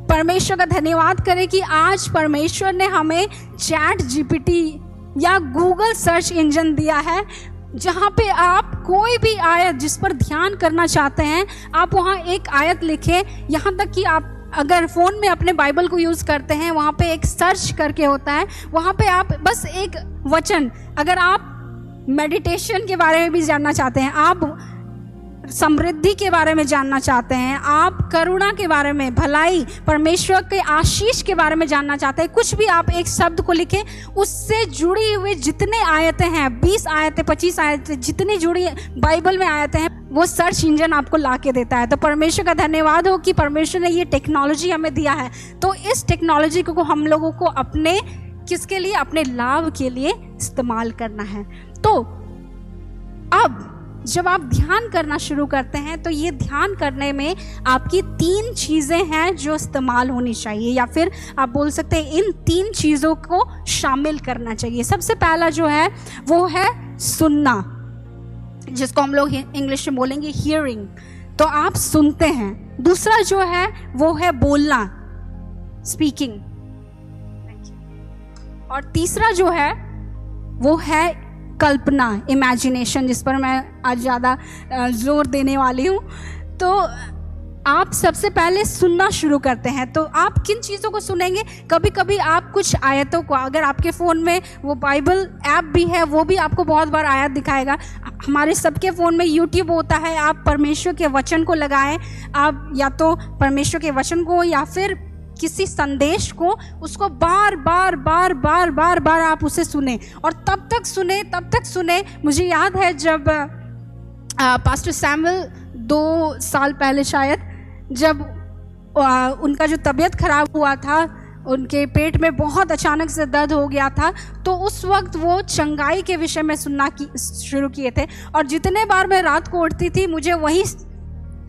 A: परमेश्वर का धन्यवाद करें कि आज परमेश्वर ने हमें चैट जीपीटी या गूगल सर्च इंजन दिया है, जहाँ पे आप कोई भी आयत जिस पर ध्यान करना चाहते हैं, आप वहाँ एक आयत लिखें, यहाँ तक कि आप अगर फ़ोन में अपने बाइबल को यूज़ करते हैं, वहाँ पे एक सर्च करके होता है, वहाँ पे आप बस एक वचन, अगर आप मेडिटेशन के बारे में भी जानना चाहते हैं, आप समृद्धि के बारे में जानना चाहते हैं, आप करुणा के बारे में, भलाई, परमेश्वर के आशीष के बारे में जानना चाहते हैं, कुछ भी आप एक शब्द को लिखें, उससे जुड़ी हुई जितने आयतें हैं, 20 आयतें, 25 आयतें, जितनी जुड़ी बाइबल में आयतें हैं, वो सर्च इंजन आपको ला के देता है। तो परमेश्वर का धन्यवाद हो कि परमेश्वर ने ये टेक्नोलॉजी हमें दिया है। तो इस टेक्नोलॉजी को हम लोगों को अपने किसके लिए, अपने लाभ के लिए इस्तेमाल करना है। तो अब जब आप ध्यान करना शुरू करते हैं, तो ये ध्यान करने में आपकी 3 चीज़ें हैं जो इस्तेमाल होनी चाहिए, या फिर आप बोल सकते हैं इन 3 चीज़ों को शामिल करना चाहिए। सबसे पहला जो है वो है सुनना, जिसको हम लोग इंग्लिश में बोलेंगे हियरिंग। तो आप सुनते हैं। दूसरा जो है वो है बोलना, स्पीकिंग। और तीसरा जो है वो है कल्पना, इमेजिनेशन, जिस पर मैं आज ज़्यादा जोर देने वाली हूँ। तो आप सबसे पहले सुनना शुरू करते हैं। तो आप किन चीज़ों को सुनेंगे? कभी कभी आप कुछ आयतों को, अगर आपके फ़ोन में वो बाइबल ऐप भी है, वो भी आपको बहुत बार आयत दिखाएगा। हमारे सबके फ़ोन में यूट्यूब होता है, आप परमेश्वर के वचन को लगाएं, आप या तो परमेश्वर के वचन को या फिर किसी संदेश को, उसको बार बार आप उसे सुने, और तब तक सुने। मुझे याद है जब पास्टर सैमुअल 2 साल पहले शायद, जब उनका जो तबीयत खराब हुआ था, उनके पेट में बहुत अचानक से दर्द हो गया था, तो उस वक्त वो चंगाई के विषय में सुनना शुरू किए थे। और जितने बार मैं रात को उठती थी, मुझे वही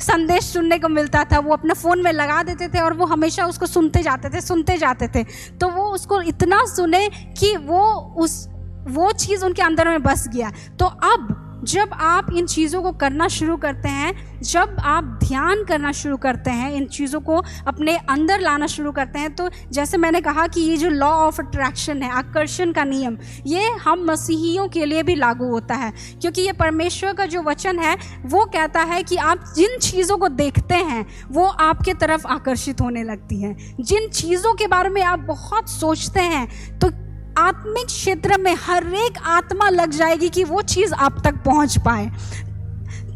A: संदेश सुनने को मिलता था। वो अपना फ़ोन में लगा देते थे और वो हमेशा उसको सुनते जाते थे। तो वो उसको इतना सुने कि वो चीज़ उनके अंदर में बस गया। तो अब जब आप इन चीज़ों को करना शुरू करते हैं, जब आप ध्यान करना शुरू करते हैं, इन चीज़ों को अपने अंदर लाना शुरू करते हैं, तो जैसे मैंने कहा कि ये जो लॉ ऑफ अट्रैक्शन है, आकर्षण का नियम, ये हम मसीहियों के लिए भी लागू होता है। क्योंकि ये परमेश्वर का जो वचन है वो कहता है कि आप जिन चीज़ों को देखते हैं वो आपके तरफ आकर्षित होने लगती हैं। जिन चीज़ों के बारे में आप बहुत सोचते हैं, तो आत्मिक क्षेत्र में हर एक आत्मा लग जाएगी कि वो चीज़ आप तक पहुंच पाए।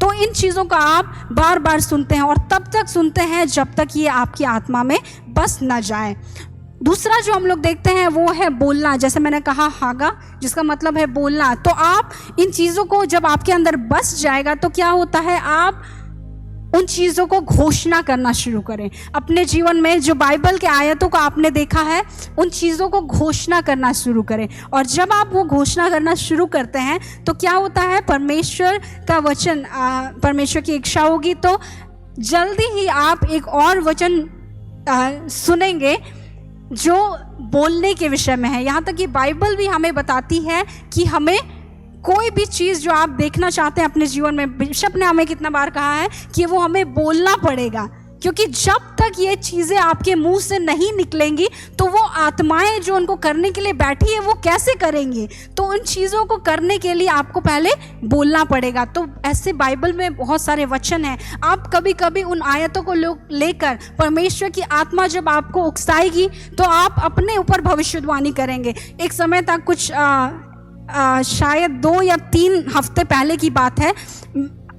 A: तो इन चीज़ों का आप बार बार सुनते हैं, और तब तक सुनते हैं जब तक ये आपकी आत्मा में बस न जाए। दूसरा जो हम लोग देखते हैं वो है बोलना। जैसे मैंने कहा हागा, जिसका मतलब है बोलना। तो आप इन चीज़ों को जब आपके अंदर बस जाएगा, तो क्या होता है, आप उन चीज़ों को घोषणा करना शुरू करें। अपने जीवन में जो बाइबल के आयतों को आपने देखा है, उन चीज़ों को घोषणा करना शुरू करें। और जब आप वो घोषणा करना शुरू करते हैं, तो क्या होता है, परमेश्वर का वचन, परमेश्वर की इच्छा होगी तो जल्दी ही आप एक और वचन सुनेंगे जो बोलने के विषय में है। यहाँ तक कि बाइबल भी हमें बताती है कि हमें कोई भी चीज़ जो आप देखना चाहते हैं अपने जीवन में, बिशप ने हमें कितना बार कहा है कि वो हमें बोलना पड़ेगा। क्योंकि जब तक ये चीज़ें आपके मुंह से नहीं निकलेंगी, तो वो आत्माएं जो उनको करने के लिए बैठी है, वो कैसे करेंगी? तो उन चीज़ों को करने के लिए आपको पहले बोलना पड़ेगा। तो ऐसे बाइबल में बहुत सारे वचन हैं। आप कभी कभी उन आयतों को लेकर, परमेश्वर की आत्मा जब आपको उकसाएगी, तो आप अपने ऊपर भविष्यवाणी करेंगे। एक समय तक कुछ शायद 2 या 3 हफ्ते पहले की बात है,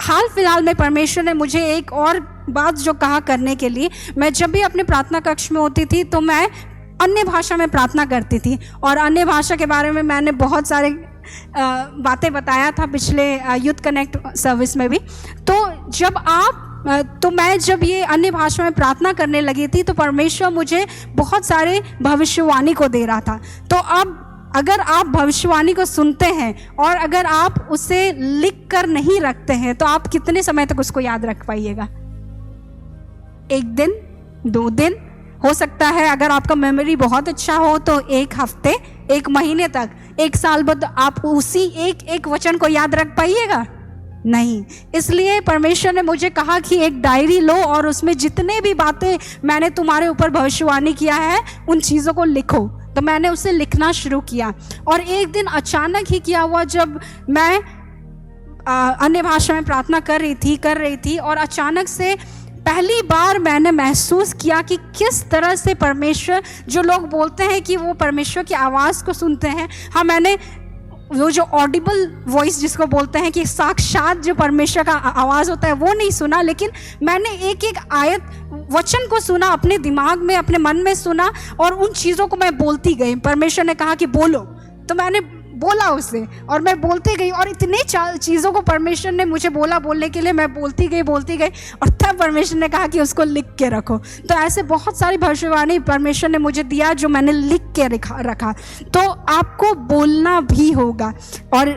A: हाल फिलहाल में परमेश्वर ने मुझे एक और बात जो कहा करने के लिए, मैं जब भी अपने प्रार्थना कक्ष में होती थी तो मैं अन्य भाषा में प्रार्थना करती थी। और अन्य भाषा के बारे में मैंने बहुत सारे बातें बताया था पिछले यूथ कनेक्ट सर्विस में भी। तो मैं जब ये अन्य भाषा में प्रार्थना करने लगी थी, तो परमेश्वर मुझे बहुत सारे भविष्यवाणी को दे रहा था। तो अब अगर आप भविष्यवाणी को सुनते हैं और अगर आप उसे लिख कर नहीं रखते हैं, तो आप कितने समय तक उसको याद रख पाइएगा? 1 दिन, 2 दिन, हो सकता है अगर आपका मेमोरी बहुत अच्छा हो तो 1 हफ्ते, 1 महीने तक, 1 साल बाद आप उसी एक वचन को याद रख पाइएगा? नहीं। इसलिए परमेश्वर ने मुझे कहा कि एक डायरी लो और उसमें जितने भी बातें मैंने तुम्हारे ऊपर भविष्यवाणी किया है, उन चीज़ों को लिखो। तो मैंने उसे लिखना शुरू किया। और एक दिन अचानक ही क्या हुआ, जब मैं अन्य भाषा में प्रार्थना कर रही थी और अचानक से पहली बार मैंने महसूस किया कि किस तरह से परमेश्वर, जो लोग बोलते हैं कि वो परमेश्वर की आवाज़ को सुनते हैं, हाँ मैंने वो जो ऑडिबल वॉइस जिसको बोलते हैं कि साक्षात जो परमेश्वर का आवाज़ होता है वो नहीं सुना, लेकिन मैंने एक एक आयत वचन को सुना, अपने दिमाग में अपने मन में सुना और उन चीज़ों को मैं बोलती गई। परमेश्वर ने कहा कि बोलो, तो मैंने बोला उसे और मैं बोलती गई और इतनी चीज़ों को परमेश्वर ने मुझे बोला बोलने के लिए, मैं बोलती गई और तब परमेश्वर ने कहा कि उसको लिख के रखो। तो ऐसे बहुत सारी भविष्यवाणी परमेश्वर ने मुझे दिया जो मैंने लिख के रखा। तो आपको बोलना भी होगा। और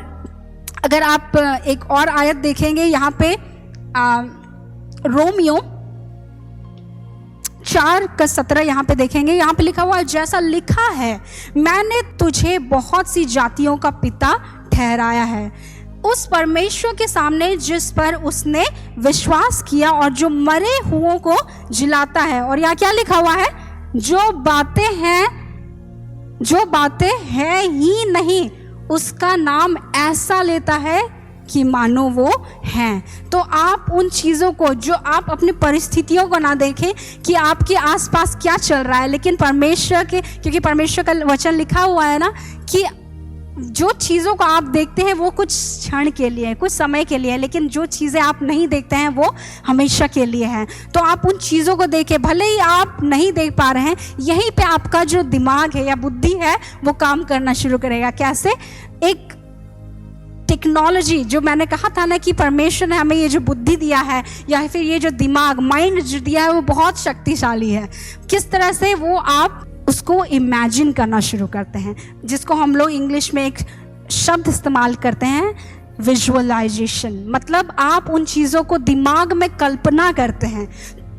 A: अगर आप एक और आयत देखेंगे यहाँ पे रोमियो 4:17 यहाँ पे देखेंगे, यहाँ पे लिखा हुआ है, जैसा लिखा है मैंने तुझे बहुत सी जातियों का पिता ठहराया है उस परमेश्वर के सामने जिस पर उसने विश्वास किया और जो मरे हुओं को जिलाता है। और यहाँ क्या लिखा हुआ है, जो बातें हैं ही नहीं उसका नाम ऐसा लेता है कि मानो वो हैं। तो आप उन चीज़ों को, जो आप अपनी परिस्थितियों को ना देखें कि आपके आसपास क्या चल रहा है, लेकिन परमेश्वर के, क्योंकि परमेश्वर का वचन लिखा हुआ है ना कि जो चीज़ों को आप देखते हैं वो कुछ क्षण के लिए है, कुछ समय के लिए है, लेकिन जो चीज़ें आप नहीं देखते हैं वो हमेशा के लिए हैं। तो आप उन चीज़ों को देखें, भले ही आप नहीं देख पा रहे हैं, यहीं पे आपका जो दिमाग है या बुद्धि है वो काम करना शुरू करेगा। कैसे? एक टेक्नोलॉजी, जो मैंने कहा था ना कि परमेश्वर ने हमें ये जो बुद्धि दिया है या फिर ये जो दिमाग, माइंड जो दिया है वो बहुत शक्तिशाली है। किस तरह से वो आप उसको इमेजिन करना शुरू करते हैं, जिसको हम लोग इंग्लिश में एक शब्द इस्तेमाल करते हैं, विजुअलाइजेशन। मतलब आप उन चीज़ों को दिमाग में कल्पना करते हैं।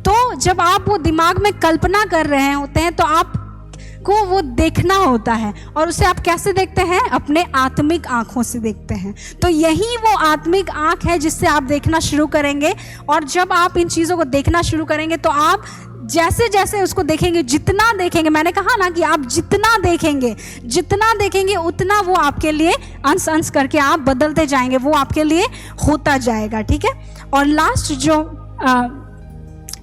A: तो जब आप वो दिमाग में कल्पना कर रहे होते हैं तो आप को वो देखना होता है, और उसे आप कैसे देखते हैं? अपने आत्मिक आंखों से देखते हैं। तो यही वो आत्मिक आंख है जिससे आप देखना शुरू करेंगे। और जब आप इन चीज़ों को देखना शुरू करेंगे तो आप जैसे जैसे उसको देखेंगे, जितना देखेंगे, मैंने कहा ना कि आप जितना देखेंगे उतना वो आपके लिए अंश अंश करके आप बदलते जाएंगे, वो आपके लिए होता जाएगा। ठीक है। और लास्ट जो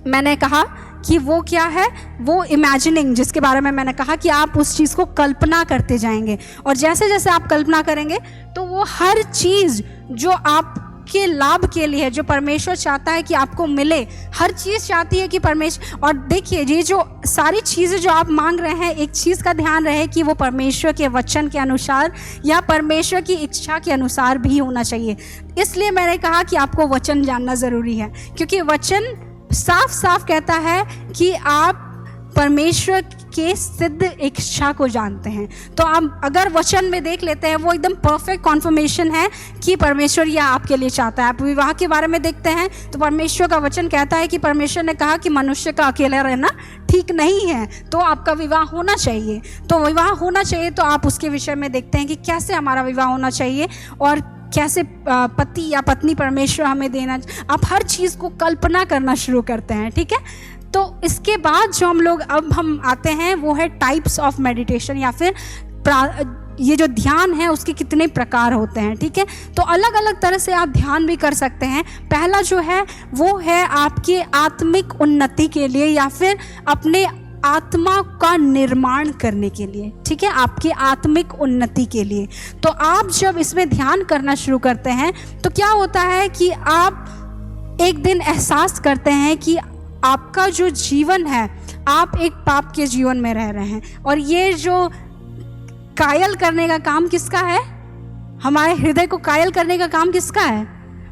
A: मैंने कहा कि वो क्या है, वो इमेजिनिंग, जिसके बारे में मैंने कहा कि आप उस चीज़ को कल्पना करते जाएंगे, और जैसे जैसे आप कल्पना करेंगे तो वो हर चीज़ जो आपके लाभ के लिए है, जो परमेश्वर चाहता है कि आपको मिले, हर चीज़ चाहती है कि परमेश्वर। और देखिए, ये जो सारी चीज़ें जो आप मांग रहे हैं, एक चीज़ का ध्यान रहे कि वो परमेश्वर के वचन के अनुसार या परमेश्वर की इच्छा के अनुसार भी होना चाहिए। इसलिए मैंने कहा कि आपको वचन जानना ज़रूरी है, क्योंकि वचन साफ साफ कहता है कि आप परमेश्वर के सिद्ध इच्छा को जानते हैं। तो आप अगर वचन में देख लेते हैं, वो एकदम परफेक्ट कॉन्फर्मेशन है कि परमेश्वर यह आपके लिए चाहता है। आप विवाह के बारे में देखते हैं तो परमेश्वर का वचन कहता है कि परमेश्वर ने कहा कि मनुष्य का अकेला रहना ठीक नहीं है, तो आपका विवाह होना चाहिए। तो विवाह होना चाहिए, तो आप उसके विषय में देखते हैं कि कैसे हमारा विवाह होना चाहिए और कैसे पति या पत्नी परमेश्वर हमें देना। आप हर चीज़ को कल्पना करना शुरू करते हैं। ठीक है। तो इसके बाद जो हम आते हैं वो है टाइप्स ऑफ मेडिटेशन, या फिर ये जो ध्यान है उसके कितने प्रकार होते हैं। ठीक है। तो अलग अलग तरह से आप ध्यान भी कर सकते हैं। पहला जो है वो है आपके आत्मिक उन्नति के लिए, या फिर अपने आत्मा का निर्माण करने के लिए। ठीक है। आपकी आत्मिक उन्नति के लिए। तो आप जब इसमें ध्यान करना शुरू करते हैं तो क्या होता है कि आप एक दिन एहसास करते हैं कि आपका जो जीवन है, आप एक पाप के जीवन में रह रहे हैं, और ये जो कायल करने का काम किसका है? हमारे हृदय को कायल करने का काम किसका है?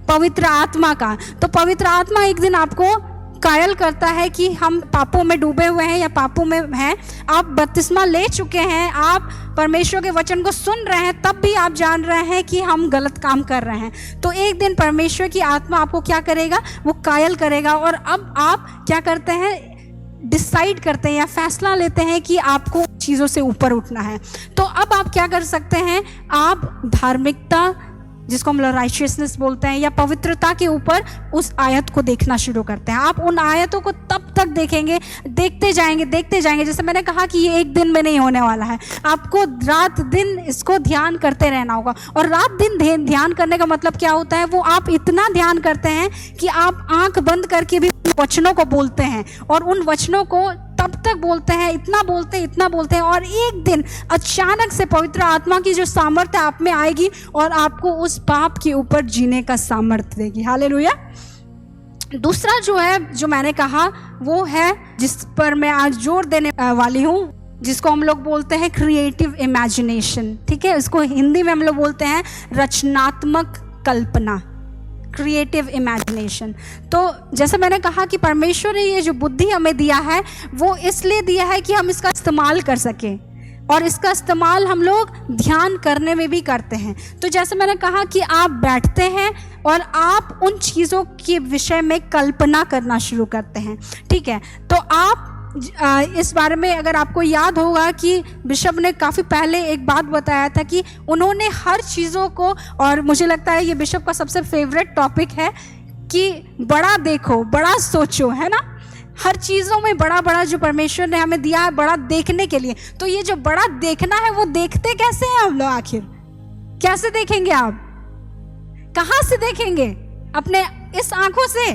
A: पवित्र आत्मा का। तो पवित्र आत्मा एक दिन आपको कायल करता है कि हम पापों में डूबे हुए हैं या पापों में हैं। आप बपतिस्मा ले चुके हैं, आप परमेश्वर के वचन को सुन रहे हैं, तब भी आप जान रहे हैं कि हम गलत काम कर रहे हैं। तो एक दिन परमेश्वर की आत्मा आपको क्या करेगा? वो कायल करेगा। और अब आप क्या करते हैं? डिसाइड करते हैं या फैसला लेते हैं कि आपको चीज़ों से ऊपर उठना है। तो अब आप क्या कर सकते हैं? आप धार्मिकता, जिसको हम लोग राइचियसनेस बोलते हैं, या पवित्रता के ऊपर उस आयत को देखना शुरू करते हैं। आप उन आयतों को तब तक देखेंगे, देखते जाएंगे। जैसे मैंने कहा कि ये एक दिन में नहीं होने वाला है, आपको रात दिन इसको ध्यान करते रहना होगा। और रात दिन ध्यान करने का मतलब क्या होता है? वो आप इतना ध्यान करते हैं कि आप आंख बंद करके भी वचनों को बोलते हैं और उन वचनों को तब तक बोलते हैं, इतना बोलते हैं और एक दिन अचानक से पवित्र आत्मा की जो सामर्थ्य आप में आएगी और आपको उस पाप के ऊपर जीने का सामर्थ्य देगी। हालेलुया। दूसरा जो है, जो मैंने कहा, वो है जिस पर मैं आज जोर देने वाली हूँ, जिसको हम लोग बोलते हैं क्रिएटिव इमेजिनेशन। ठीक है, इसको हिंदी में हम लोग बोलते हैं रचनात्मक कल्पना, क्रिएटिव इमेजिनेशन। तो जैसे मैंने कहा कि परमेश्वर ने ये जो बुद्धि हमें दिया है वो इसलिए दिया है कि हम इसका इस्तेमाल कर सकें, और इसका इस्तेमाल हम लोग ध्यान करने में भी करते हैं। तो जैसे मैंने कहा कि आप बैठते हैं और आप उन चीज़ों के विषय में कल्पना करना शुरू करते हैं। ठीक है, तो आप इस बारे में अगर आपको याद होगा कि बिशप ने काफ़ी पहले एक बात बताया था कि उन्होंने हर चीज़ों को, और मुझे लगता है ये बिशप का सबसे फेवरेट टॉपिक है कि बड़ा देखो, बड़ा सोचो, है ना। हर चीज़ों में बड़ा बड़ा जो परमेश्वर ने हमें दिया है बड़ा देखने के लिए। तो ये जो बड़ा देखना है वो देखते कैसे हैं हम लोग? आखिर कैसे देखेंगे? आप कहाँ से देखेंगे? अपने इस आंखों से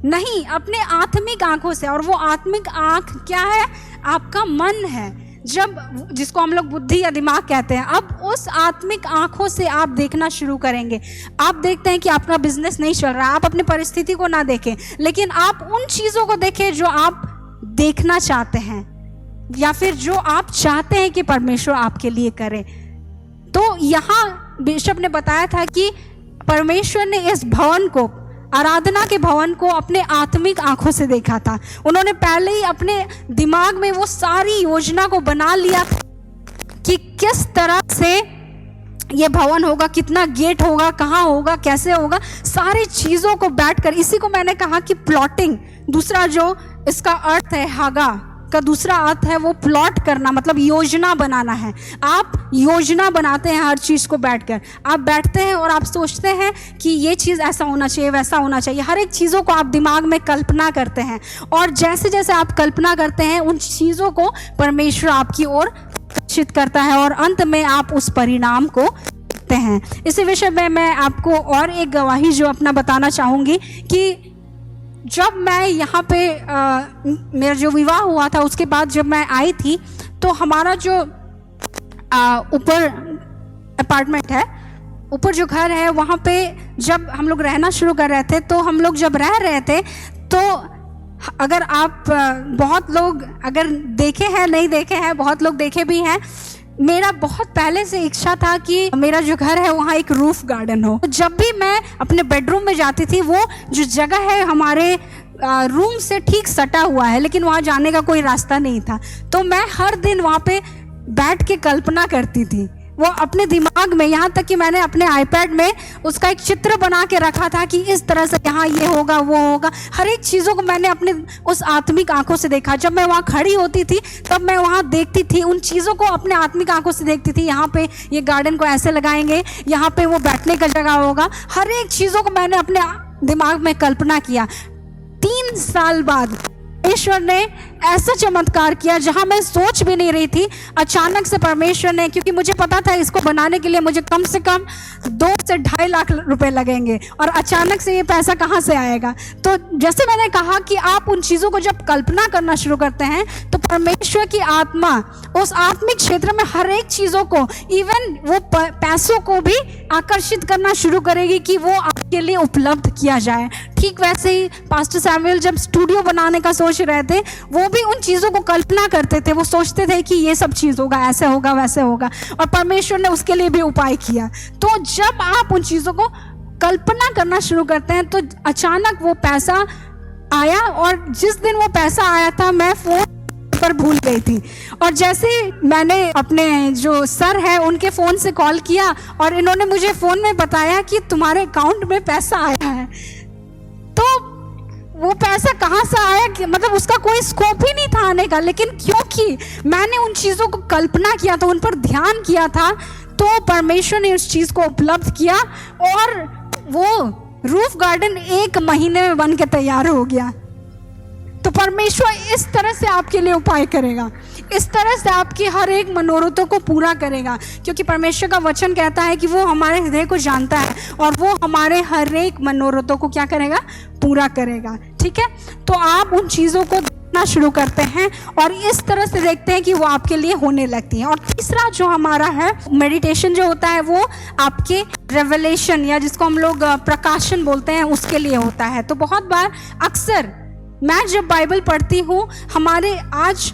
A: नहीं, अपने आत्मिक आंखों से। और वो आत्मिक आंख क्या है? आपका मन है, जब जिसको हम लोग बुद्धि या दिमाग कहते हैं। अब उस आत्मिक आंखों से आप देखना शुरू करेंगे। आप देखते हैं कि आपका बिजनेस नहीं चल रहा, आप अपनी परिस्थिति को ना देखें, लेकिन आप उन चीज़ों को देखें जो आप देखना चाहते हैं या फिर जो आप चाहते हैं कि परमेश्वर आपके लिए करे। तो यहाँ बिशप ने बताया था कि परमेश्वर ने इस भवन को, आराधना के भवन को, अपने आत्मिक आंखों से देखा था। उन्होंने पहले ही अपने दिमाग में वो सारी योजना को बना लिया कि किस तरह से ये भवन होगा, कितना गेट होगा, कहाँ होगा, कैसे होगा, सारी चीज़ों को बैठकर। इसी को मैंने कहा कि प्लॉटिंग, दूसरा जो इसका अर्थ है, हागा का दूसरा अर्थ है वो प्लॉट करना, मतलब योजना बनाना है। आप योजना बनाते हैं हर चीज़ को बैठकर। आप बैठते हैं और आप सोचते हैं कि ये चीज़ ऐसा होना चाहिए, वैसा होना चाहिए। हर एक चीज़ों को आप दिमाग में कल्पना करते हैं, और जैसे जैसे आप कल्पना करते हैं उन चीज़ों को परमेश्वर आपकी ओर आकर्षित करता है, और अंत में आप उस परिणाम को देखते हैं। इसी विषय में मैं आपको और एक गवाही जो अपना बताना चाहूँगी कि जब मैं यहाँ पे मेरा जो विवाह हुआ था उसके बाद जब मैं आई थी, तो हमारा जो ऊपर अपार्टमेंट है, ऊपर जो घर है, वहाँ पे जब हम लोग रहना शुरू कर रहे थे, तो हम लोग जब रह रहे थे, तो अगर आप बहुत लोग अगर देखे हैं, नहीं देखे हैं, बहुत लोग देखे भी हैं, मेरा बहुत पहले से इच्छा था कि मेरा जो घर है वहाँ एक रूफ गार्डन हो। जब भी मैं अपने बेडरूम में जाती थी, वो जो जगह है हमारे रूम से ठीक सटा हुआ है, लेकिन वहाँ जाने का कोई रास्ता नहीं था। तो मैं हर दिन वहाँ पे बैठ के कल्पना करती थी, वो अपने दिमाग में। यहाँ तक कि मैंने अपने आईपैड में उसका एक चित्र बना के रखा था कि इस तरह से यहाँ ये होगा, वो होगा। हर एक चीज़ों को मैंने अपने उस आत्मिक आंखों से देखा। जब मैं वहाँ खड़ी होती थी तब मैं वहाँ देखती थी, उन चीज़ों को अपने आत्मिक आंखों से देखती थी। यहाँ पे ये गार्डन को ऐसे लगाएंगे, यहाँ पे वो बैठने का जगह होगा। हर एक चीज़ों को मैंने अपने दिमाग में कल्पना किया। 3 साल बाद परमेश्वर ने ऐसा चमत्कार किया जहां मैं सोच भी नहीं रही थी। अचानक से परमेश्वर ने, क्योंकि मुझे पता था इसको बनाने के लिए मुझे कम से कम 2 से 2.5 लाख रुपए लगेंगे, और अचानक से ये पैसा कहाँ से आएगा। तो जैसे मैंने कहा कि आप उन चीज़ों को जब कल्पना करना शुरू करते हैं तो परमेश्वर की आत्मा उस आत्मिक क्षेत्र में हर एक चीज़ों को, इवन वो पैसों को भी आकर्षित करना शुरू करेगी कि वो आपके लिए उपलब्ध किया जाए। ठीक वैसे ही पास्टर सैमुअल जब स्टूडियो बनाने का सोच रहे थे, वो भी उन चीज़ों को कल्पना करते थे। वो सोचते थे कि ये सब चीज़ होगा, ऐसे होगा, वैसे होगा, और परमेश्वर ने उसके लिए भी उपाय किया। तो जब आप उन चीज़ों को कल्पना करना शुरू करते हैं तो अचानक वो पैसा आया, और जिस दिन वो पैसा आया था मैं फ़ोन पर भूल गई थी। और जैसे मैंने अपने जो सर है उनके फ़ोन से कॉल किया और इन्होंने मुझे फ़ोन में बताया कि तुम्हारे अकाउंट में पैसा आया है। तो वो पैसा कहाँ से आया कि मतलब उसका कोई स्कोप ही नहीं था आने का, लेकिन क्योंकि मैंने उन चीज़ों को कल्पना किया था, उन पर ध्यान किया था, तो परमेश्वर ने उस चीज़ को उपलब्ध किया, और वो रूफ गार्डन 1 महीने में बन के तैयार हो गया। तो परमेश्वर इस तरह से आपके लिए उपाय करेगा, इस तरह से आपकी हर एक मनोरथों को पूरा करेगा, क्योंकि परमेश्वर का वचन कहता है कि वो हमारे हृदय को जानता है और वो हमारे हर एक मनोरथों को क्या करेगा, पूरा करेगा। ठीक है, तो आप उन चीज़ों को देखना शुरू करते हैं और इस तरह से देखते हैं कि वो आपके लिए होने लगती हैं। और तीसरा जो हमारा है मेडिटेशन जो होता है वो आपके रेवलेशन या जिसको हम लोग प्रकाशन बोलते हैं उसके लिए होता है। तो बहुत बार अक्सर मैं जब बाइबल पढ़ती हूँ, हमारे आज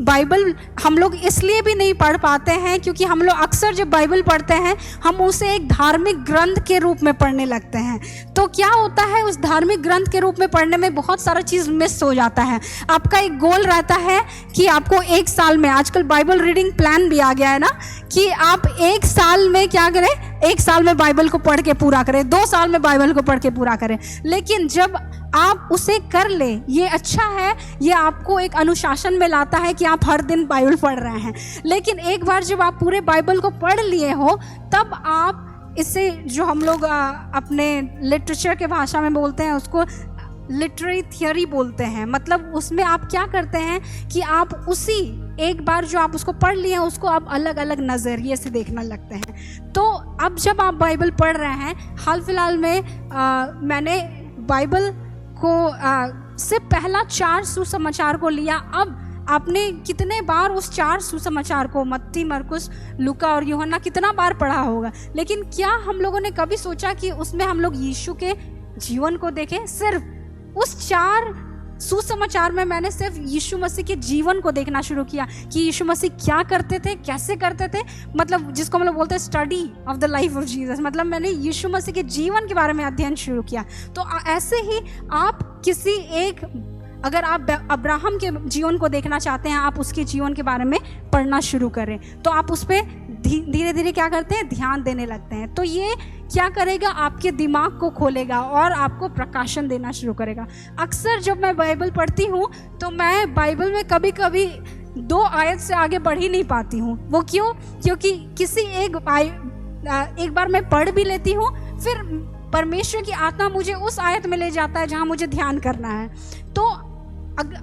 A: बाइबल हम लोग इसलिए भी नहीं पढ़ पाते हैं क्योंकि हम लोग अक्सर जब बाइबल पढ़ते हैं हम उसे एक धार्मिक ग्रंथ के रूप में पढ़ने लगते हैं। तो क्या होता है, उस धार्मिक ग्रंथ के रूप में पढ़ने में बहुत सारा चीज़ मिस हो जाता है। आपका एक गोल रहता है कि आपको एक साल में, आजकल बाइबल रीडिंग प्लान भी आ गया है ना, कि आप एक साल में क्या करें, एक साल में बाइबल को पढ़ के पूरा करें, 2 साल में बाइबल को पढ़ के पूरा करें। लेकिन जब आप उसे कर ले, ये अच्छा है, ये आपको एक अनुशासन में लाता है कि आप हर दिन बाइबल पढ़ रहे हैं। लेकिन एक बार जब आप पूरे बाइबल को पढ़ लिए हो, तब आप इसे, जो हम लोग अपने लिटरेचर के भाषा में बोलते हैं, उसको लिटरेरी थियोरी बोलते हैं। मतलब उसमें आप क्या करते हैं कि आप उसी एक बार जो आप उसको पढ़ लिए हैं उसको आप अलग अलग नज़रिए से देखने लगते हैं। तो अब जब आप बाइबल पढ़ रहे हैं, हाल फिलहाल में मैंने बाइबल को सिर्फ पहला 4 सुसमाचार को लिया। अब आपने कितने बार उस 4 सुसमाचार को, मत्ती, मरकुस, लूका और यूहन्ना, कितना बार पढ़ा होगा। लेकिन क्या हम लोगों ने कभी सोचा कि उसमें हम लोग यीशु के जीवन को देखें? सिर्फ उस 4 सुसमाचार में मैंने सिर्फ यीशु मसीह के जीवन को देखना शुरू किया कि यीशु मसीह क्या करते थे, कैसे करते थे। मतलब जिसको हम लोग बोलते हैं study of the life of Jesus. मतलब मैंने यीशु मसीह के जीवन के बारे में अध्ययन शुरू किया। तो ऐसे ही आप किसी एक, अगर आप अब्राहम के जीवन को देखना चाहते हैं, आप उसके जीवन के बारे में पढ़ना शुरू करें, तो आप उस पर धीरे धीरे क्या करते हैं, ध्यान देने लगते हैं। तो ये क्या करेगा, आपके दिमाग को खोलेगा और आपको प्रकाशन देना शुरू करेगा। अक्सर जब मैं बाइबल पढ़ती हूँ तो मैं बाइबल में कभी कभी 2 आयत से आगे बढ़ ही नहीं पाती हूँ। वो क्यों? क्योंकि किसी एक बार मैं पढ़ भी लेती हूँ, फिर परमेश्वर की आत्मा मुझे उस आयत में ले जाता है जहाँ मुझे ध्यान करना है। तो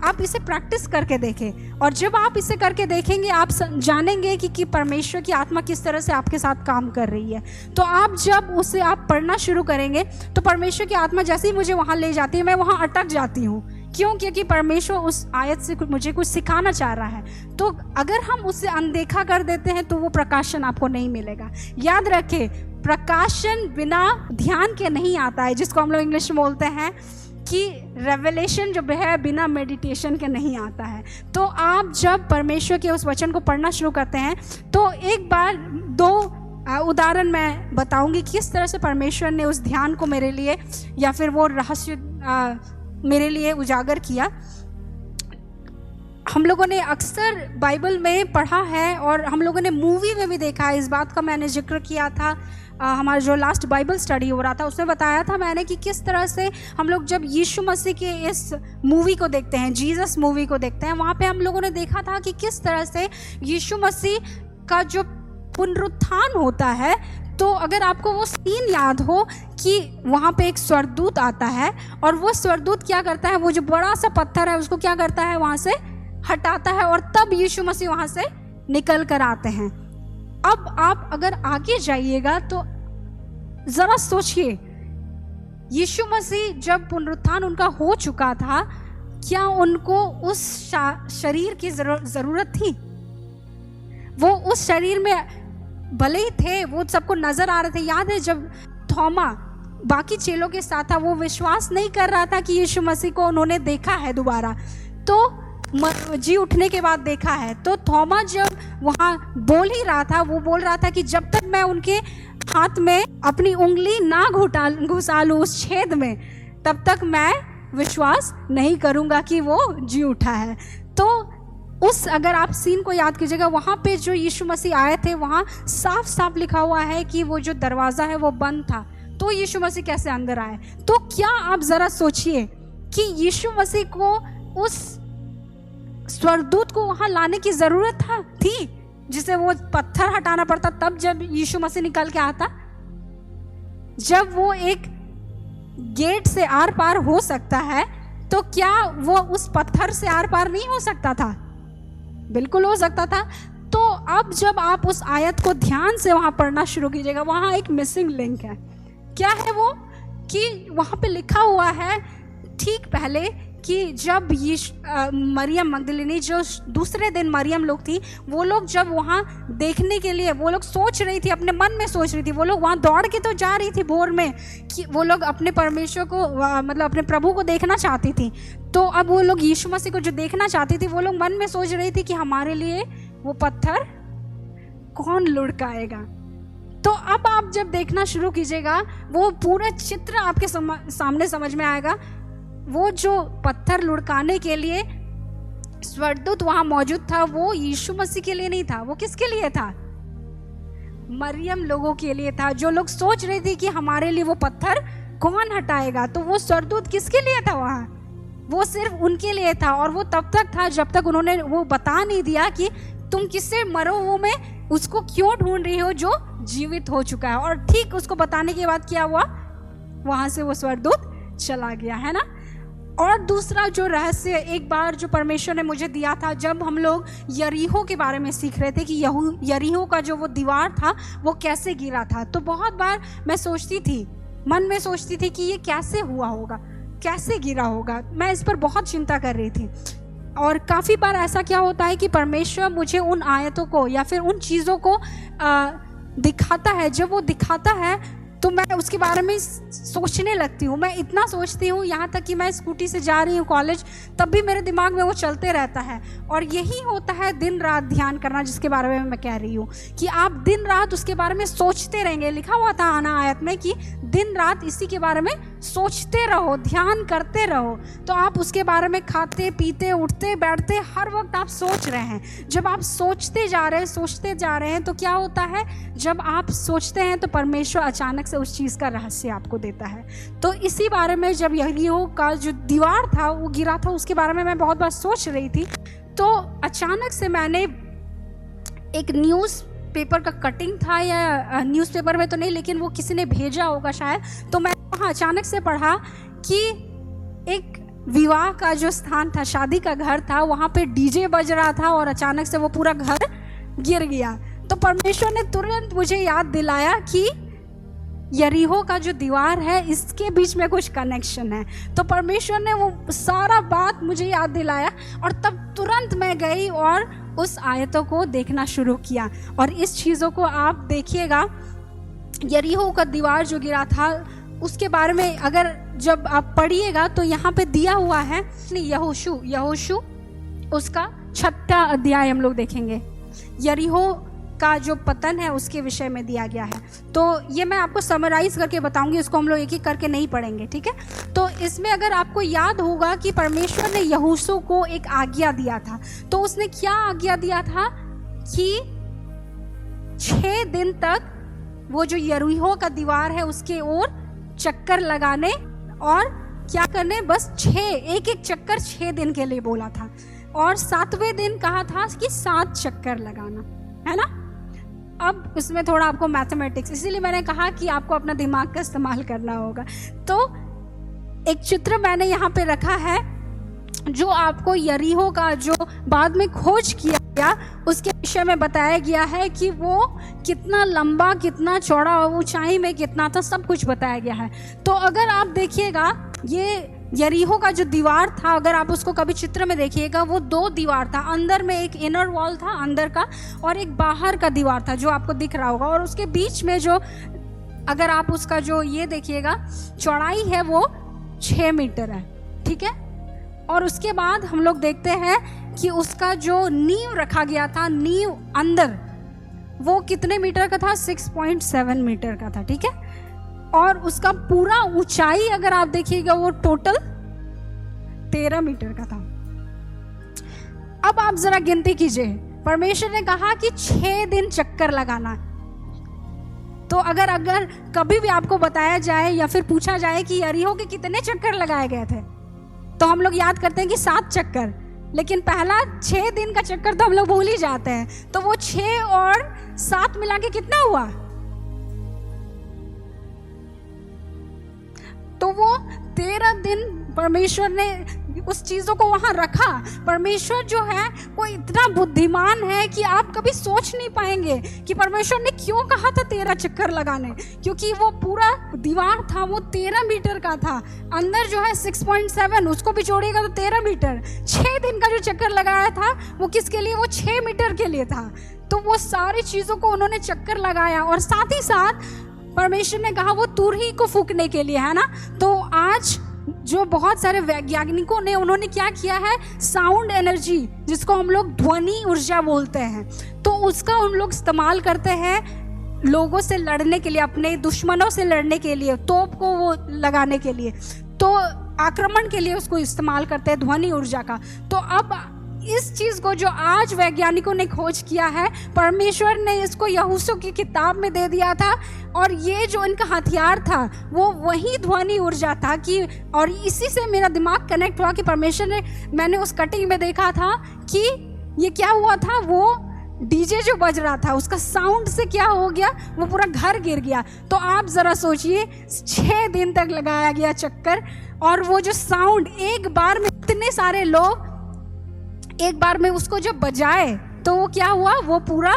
A: आप इसे प्रैक्टिस करके देखें, और जब आप इसे करके देखेंगे आप जानेंगे कि परमेश्वर की आत्मा किस तरह से आपके साथ काम कर रही है। तो आप जब उसे आप पढ़ना शुरू करेंगे तो परमेश्वर की आत्मा जैसे ही मुझे वहाँ ले जाती है, मैं वहाँ अटक जाती हूँ। क्यों? क्योंकि परमेश्वर उस आयत से मुझे कुछ सिखाना चाह रहा है। तो अगर हम उसे अनदेखा कर देते हैं तो वो प्रकाशन आपको नहीं मिलेगा। याद रखें, प्रकाशन बिना ध्यान के नहीं आता है, जिसको हम लोग इंग्लिश में बोलते हैं कि रेवलेशन जो है बिना मेडिटेशन के नहीं आता है। तो आप जब परमेश्वर के उस वचन को पढ़ना शुरू करते हैं, तो एक बार 2 उदाहरण मैं बताऊंगी किस तरह से परमेश्वर ने उस ध्यान को मेरे लिए, या फिर वो रहस्य मेरे लिए उजागर किया। हम लोगों ने अक्सर बाइबल में पढ़ा है और हम लोगों ने मूवी में भी देखा है। इस बात का मैंने जिक्र किया था हमारा जो लास्ट बाइबल स्टडी हो रहा था, उसमें बताया था मैंने कि किस तरह से हम लोग जब यीशु मसीह के इस मूवी को देखते हैं, जीसस मूवी को देखते हैं, वहाँ पे हम लोगों ने देखा था कि किस तरह से यीशु मसीह का जो पुनरुत्थान होता है, तो अगर आपको वो सीन याद हो कि वहाँ पे एक स्वर्गदूत आता है और वो स्वर्गदूत क्या करता है, वो जो बड़ा सा पत्थर है उसको क्या करता है, वहाँ से हटाता है, और तब यीशु मसीह वहाँ से निकल कर आते हैं। अब आप अगर आगे जाइएगा तो जरा सोचिए, यीशु मसीह जब पुनरुत्थान उनका हो चुका था, क्या उनको उस शरीर की जरूरत थी? वो उस शरीर में भले ही थे, वो सबको नजर आ रहे थे। याद है जब थोमा बाकी चेलों के साथ था, वो विश्वास नहीं कर रहा था कि यीशु मसीह को उन्होंने देखा है दोबारा, तो जी उठने के बाद देखा है। तो थोमा जब वहाँ बोल ही रहा था, वो बोल रहा था कि जब तक मैं उनके हाथ में अपनी उंगली ना घुसा लूँ उस छेद में, तब तक मैं विश्वास नहीं करूँगा कि वो जी उठा है। तो उस, अगर आप सीन को याद कीजिएगा, वहाँ पे जो यीशु मसीह आए थे, वहाँ साफ साफ लिखा हुआ है कि वो जो दरवाज़ा है वो बंद था, तो यीशु मसीह कैसे अंदर आए? तो क्या आप ज़रा सोचिए कि यीशु मसीह को उस स्वर्गदूत को वहां लाने की जरूरत थी, जिसे वो पत्थर हटाना पड़ता तब जब यीशु मसीह निकल के आता। जब वो एक गेट से आर पार हो सकता है, तो क्या वो उस पत्थर से आर पार नहीं हो सकता था? बिल्कुल हो सकता था। तो अब जब आप उस आयत को ध्यान से वहां पढ़ना शुरू कीजिएगा, वहां एक मिसिंग लिंक है। क्या है वो? कि वहाँ पे लिखा हुआ है ठीक पहले कि जब मरियम मगदलिनी, जो दूसरे दिन मरियम लोग थी, वो लोग जब वहाँ देखने के लिए, वो लोग सोच रही थी, अपने मन में सोच रही थी, वो लोग वहाँ दौड़ के तो जा रही थी भोर में कि वो लोग अपने परमेश्वर को, मतलब अपने प्रभु को देखना चाहती थी। तो अब वो लोग यीशु मसीह को जो देखना चाहती थी, वो लोग मन में सोच रही थी कि हमारे लिए वो पत्थर कौन लुढ़काएगा। तो अब आप जब देखना शुरू कीजिएगा, वो पूरा चित्र आपके सामने समझ में आएगा। वो जो पत्थर लुढ़काने के लिए स्वर्गदूत वहां मौजूद था, वो यीशु मसीह के लिए नहीं था। वो किसके लिए था? मरियम लोगों के लिए था, जो लोग सोच रहे थे कि हमारे लिए वो पत्थर कौन हटाएगा। तो वो स्वर्गदूत किसके लिए था वहां? वो सिर्फ उनके लिए था। और वो तब तक था जब तक उन्होंने वो बता नहीं दिया कि तुम किससे मरो हुए में उसको क्यों ढूंढ रही हो जो जीवित हो चुका है। और ठीक उसको बताने के बाद क्या हुआ, वहां से वो स्वर्गदूत चला गया, है ना। और दूसरा जो रहस्य एक बार जो परमेश्वर ने मुझे दिया था, जब हम लोग यरीहो के बारे में सीख रहे थे कि यरीहो का जो वो दीवार था वो कैसे गिरा था, तो बहुत बार मैं सोचती थी, मन में सोचती थी कि ये कैसे हुआ होगा, कैसे गिरा होगा। मैं इस पर बहुत चिंता कर रही थी। और काफ़ी बार ऐसा क्या होता है कि परमेश्वर मुझे उन आयतों को या फिर उन चीज़ों को दिखाता है। जब वो दिखाता है तो मैं उसके बारे में सोचने लगती हूँ। मैं इतना सोचती हूँ, यहाँ तक कि मैं स्कूटी से जा रही हूँ कॉलेज, तब भी मेरे दिमाग में वो चलते रहता है। और यही होता है दिन रात ध्यान करना, जिसके बारे में मैं कह रही हूँ कि आप दिन रात उसके बारे में सोचते रहेंगे। लिखा हुआ था आना आयत में कि दिन रात इसी के बारे में सोचते रहो, ध्यान करते रहो। तो आप उसके बारे में खाते पीते उठते बैठते हर वक्त आप सोच रहे हैं। जब आप सोचते जा रहे हैं तो क्या होता है, जब आप सोचते हैं तो परमेश्वर अचानक से उस चीज़ का रहस्य आपको देता है। तो इसी बारे में जब यरीहो का जो दीवार था वो गिरा था, उसके बारे में मैं बहुत बार सोच रही थी। तो अचानक से मैंने एक न्यूज़ पेपर का कटिंग था, या न्यूज़पेपर में तो नहीं, लेकिन वो किसी ने भेजा होगा शायद, तो मैं वहाँ अचानक से पढ़ा कि एक विवाह का जो स्थान था, शादी का घर था, वहाँ पे डीजे बज रहा था और अचानक से वो पूरा घर गिर गया। तो परमेश्वर ने तुरंत मुझे याद दिलाया कि यरीहो का जो दीवार है इसके बीच में कुछ कनेक्शन है। तो परमेश्वर ने वो सारा बात मुझे याद दिलाया और तब तुरंत मैं गई और उस आयतों को देखना शुरू किया। और इस चीज़ों को आप देखिएगा, यरीहो का दीवार जो गिरा था उसके बारे में अगर जब आप पढ़िएगा तो यहाँ पे दिया हुआ है यहोशू उसका 6वां अध्याय हम लोग देखेंगे। यरीहो का जो पतन है उसके विषय में दिया गया है। तो ये मैं आपको समराइज करके बताऊंगी, इसको हम लोग एक एक करके नहीं पढ़ेंगे, ठीक है। तो इसमें अगर आपको याद होगा कि परमेश्वर ने यहोशू को एक आज्ञा दिया था, तो उसने क्या आज्ञा दिया था कि 6 दिन तक वो जो यरीहो का दीवार है उसके ओर चक्कर लगाने और क्या करने, बस एक चक्कर 6 दिन के लिए बोला था। और 7वें दिन कहा था कि 7 चक्कर लगाना, है ना। अब इसमें थोड़ा आपको मैथमेटिक्स, इसीलिए मैंने कहा कि आपको अपना दिमाग का इस्तेमाल करना होगा। तो एक चित्र मैंने यहाँ पे रखा है जो आपको यरीहो का जो बाद में खोज किया गया उसके विषय में बताया गया है कि वो कितना लंबा, कितना चौड़ा, ऊंचाई में कितना था, सब कुछ बताया गया है। तो अगर आप देखिएगा ये यरीहो का जो दीवार था, अगर आप उसको कभी चित्र में देखिएगा, वो 2 दीवार था। अंदर में एक इनर वॉल था अंदर का और एक बाहर का दीवार था जो आपको दिख रहा होगा। और उसके बीच में जो अगर आप उसका जो ये देखिएगा चौड़ाई है वो 6 मीटर है, ठीक है। और उसके बाद हम लोग देखते हैं कि उसका जो नींव रखा गया था, नींव अंदर वो कितने मीटर का था, 6.7 मीटर का था, ठीक है। और उसका पूरा ऊंचाई अगर आप देखिएगा वो टोटल 13 मीटर का था। अब आप जरा गिनती कीजिए, परमेश्वर ने कहा कि 6 दिन चक्कर लगाना। तो अगर कभी भी आपको बताया जाए या फिर पूछा जाए कि यरीहो के कितने चक्कर लगाए गए थे, तो हम लोग याद करते हैं कि 7 चक्कर, लेकिन पहला 6 दिन का चक्कर तो हम लोग भूल ही जाते हैं। तो वो 6 और 7 मिला के कितना हुआ, तो वो 13 दिन परमेश्वर ने उस चीज़ों को वहाँ रखा। परमेश्वर जो है वो इतना बुद्धिमान है कि आप कभी सोच नहीं पाएंगे कि परमेश्वर ने क्यों कहा था 13 चक्कर लगाने, क्योंकि वो पूरा दीवार था वो 13 मीटर का था, अंदर जो है 6.7, उसको भी जोड़िएगा तो 13 मीटर। 6 दिन का जो चक्कर लगाया था वो किसके लिए, वो 6 मीटर के लिए था। तो वो सारी चीज़ों को उन्होंने चक्कर लगाया, और साथ ही साथ परमेश्वर ने कहा वो तुरही को फूकने के लिए, है ना। तो आज जो बहुत सारे वैज्ञानिकों ने उन्होंने क्या किया है, साउंड एनर्जी जिसको हम लोग ध्वनि ऊर्जा बोलते हैं, तो उसका हम लोग इस्तेमाल करते हैं लोगों से लड़ने के लिए, अपने दुश्मनों से लड़ने के लिए, तोप को वो लगाने के लिए, तो आक्रमण के लिए उसको इस्तेमाल करते हैं ध्वनि ऊर्जा का। तो अब इस चीज़ को जो आज वैज्ञानिकों ने खोज किया है, परमेश्वर ने इसको यहोशू की किताब में दे दिया था, और ये जो इनका हथियार था वो वही ध्वनि ऊर्जा था कि, और इसी से मेरा दिमाग कनेक्ट हुआ कि परमेश्वर ने, मैंने उस कटिंग में देखा था कि ये क्या हुआ था, वो डीजे जो बज रहा था उसका साउंड से क्या हो गया, वो पूरा घर गिर गया। तो आप ज़रा सोचिए 6 दिन तक लगाया गया चक्कर, और वो जो साउंड एक बार में इतने सारे लोग एक बार में उसको जब बजाए तो वो क्या हुआ, वो पूरा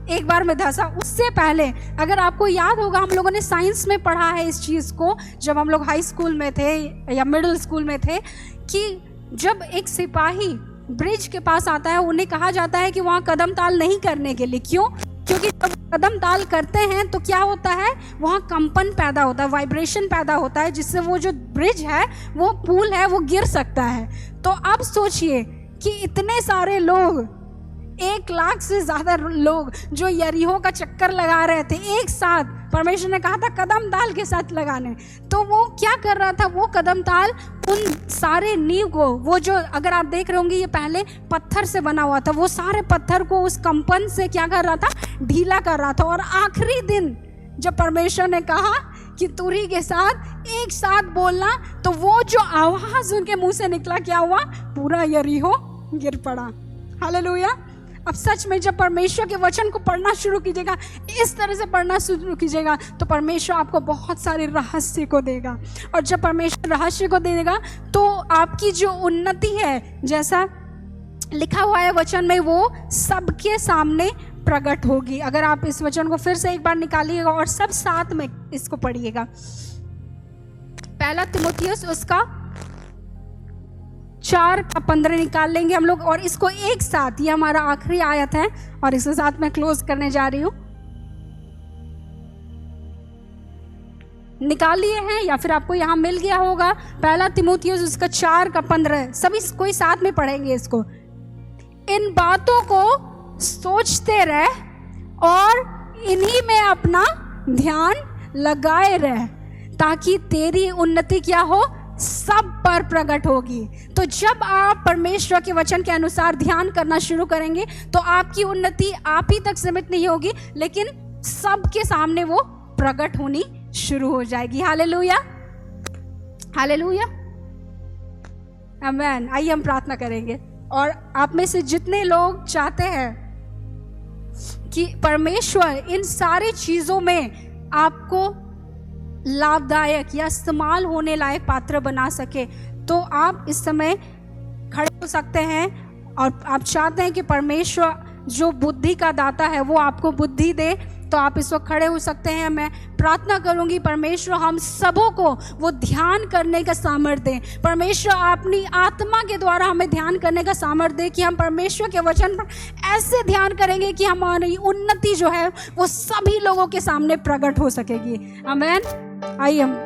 A: एक बार में धंसा। उससे पहले अगर आपको याद होगा, हम लोगों ने साइंस में पढ़ा है इस चीज़ को जब हम लोग हाई स्कूल में थे या मिडिल स्कूल में थे, कि जब एक सिपाही ब्रिज के पास आता है उन्हें कहा जाता है कि वहाँ कदम ताल नहीं करने के लिए। क्यों? क्योंकि जब कदम ताल करते हैं तो क्या होता है, वहाँ कंपन पैदा होता है, वाइब्रेशन पैदा होता है, जिससे वो जो ब्रिज है, वो पुल है, वो गिर सकता है। तो अब सोचिए कि इतने सारे लोग, 1 लाख से ज़्यादा लोग जो यरीहो का चक्कर लगा रहे थे एक साथ, परमेश्वर ने कहा था कदम ताल के साथ लगाने, तो वो क्या कर रहा था, वो कदम ताल उन सारे नींव को, वो जो अगर आप देख रहे होंगे ये पहले पत्थर से बना हुआ था, वो सारे पत्थर को उस कंपन से क्या कर रहा था, ढीला कर रहा था। और आखिरी दिन जब परमेश्वर ने कहा कि तुरही के साथ एक साथ बोलना, तो वो जो आवाज़ उनके मुंह से निकला, क्या हुआ, पूरा यरीहो गिर पड़ा। हालेलुया। अब सच में जब परमेश्वर के वचन को पढ़ना शुरू कीजिएगा, इस तरह से पढ़ना शुरू कीजिएगा, तो परमेश्वर आपको बहुत सारे रहस्य को देगा। और जब परमेश्वर रहस्य को देगा तो आपकी जो उन्नति है, जैसा लिखा हुआ है वचन में, वो सबके सामने प्रकट होगी। अगर आप इस वचन को फिर से एक बार निकालिएगा और सब साथ में इसको पढ़िएगा। 1 तीमुथियुस उसका 4:15 निकाल लेंगे हम लोग, और इसको एक साथ, ये हमारा आखिरी आयत है और इसके साथ मैं क्लोज करने जा रही हूँ। निकाल लिए हैं या फिर आपको यहाँ मिल गया होगा। 1 तीमुथियुस उसका 4:15, सभी कोई साथ में पढ़ेंगे इसको। इन बातों को सोचते रह और इन्हीं में अपना ध्यान लगाए रह, ताकि तेरी उन्नति क्या हो, सब पर प्रकट होगी। तो जब आप परमेश्वर के वचन के अनुसार ध्यान करना शुरू करेंगे तो आपकी उन्नति आप ही तक सीमित नहीं होगी, लेकिन सबके सामने वो प्रकट होनी शुरू हो जाएगी। हालेलुया, हालेलुया, आमीन। आइए हम प्रार्थना करेंगे। और आप में से जितने लोग चाहते हैं कि परमेश्वर इन सारी चीज़ों में आपको लाभदायक या इस्तेमाल होने लायक पात्र बना सके, तो आप इस समय खड़े हो सकते हैं। और आप चाहते हैं कि परमेश्वर जो बुद्धि का दाता है वो आपको बुद्धि दे, तो आप इस वक्त खड़े हो सकते हैं। मैं प्रार्थना करूंगी, परमेश्वर हम सबों को वो ध्यान करने का सामर्थ्य दें। परमेश्वर अपनी आत्मा के द्वारा हमें ध्यान करने का सामर्थ्य दे कि हम परमेश्वर के वचन पर ऐसे ध्यान करेंगे कि हमारी उन्नति जो है वो सभी लोगों के सामने प्रकट हो सकेगी। आमीन। आइए हम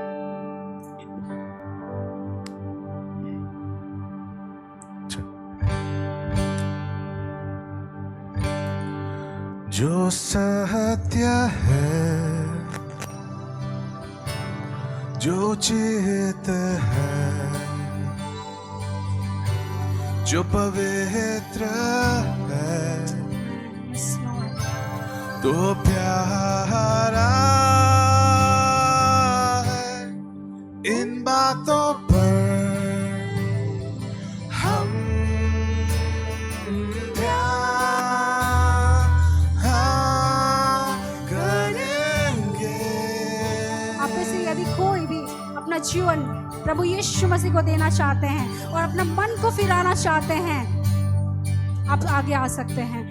B: जो सत्य है, जो चित है, जो पवित्र है, तो प्यारा है। इन बातों पर हम
A: अपना जीवन प्रभु यीशु मसीह को देना चाहते हैं और अपना मन को फिराना चाहते हैं, आप आगे आ सकते हैं।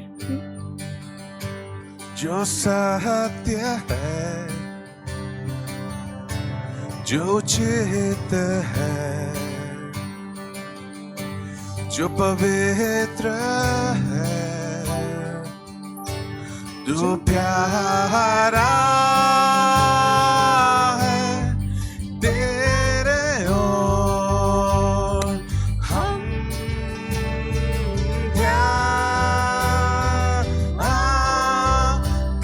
B: जो सत्य है, जो चित है, जो पवित्र है, जो प्यारा है, तेरे ओर हम ध्यान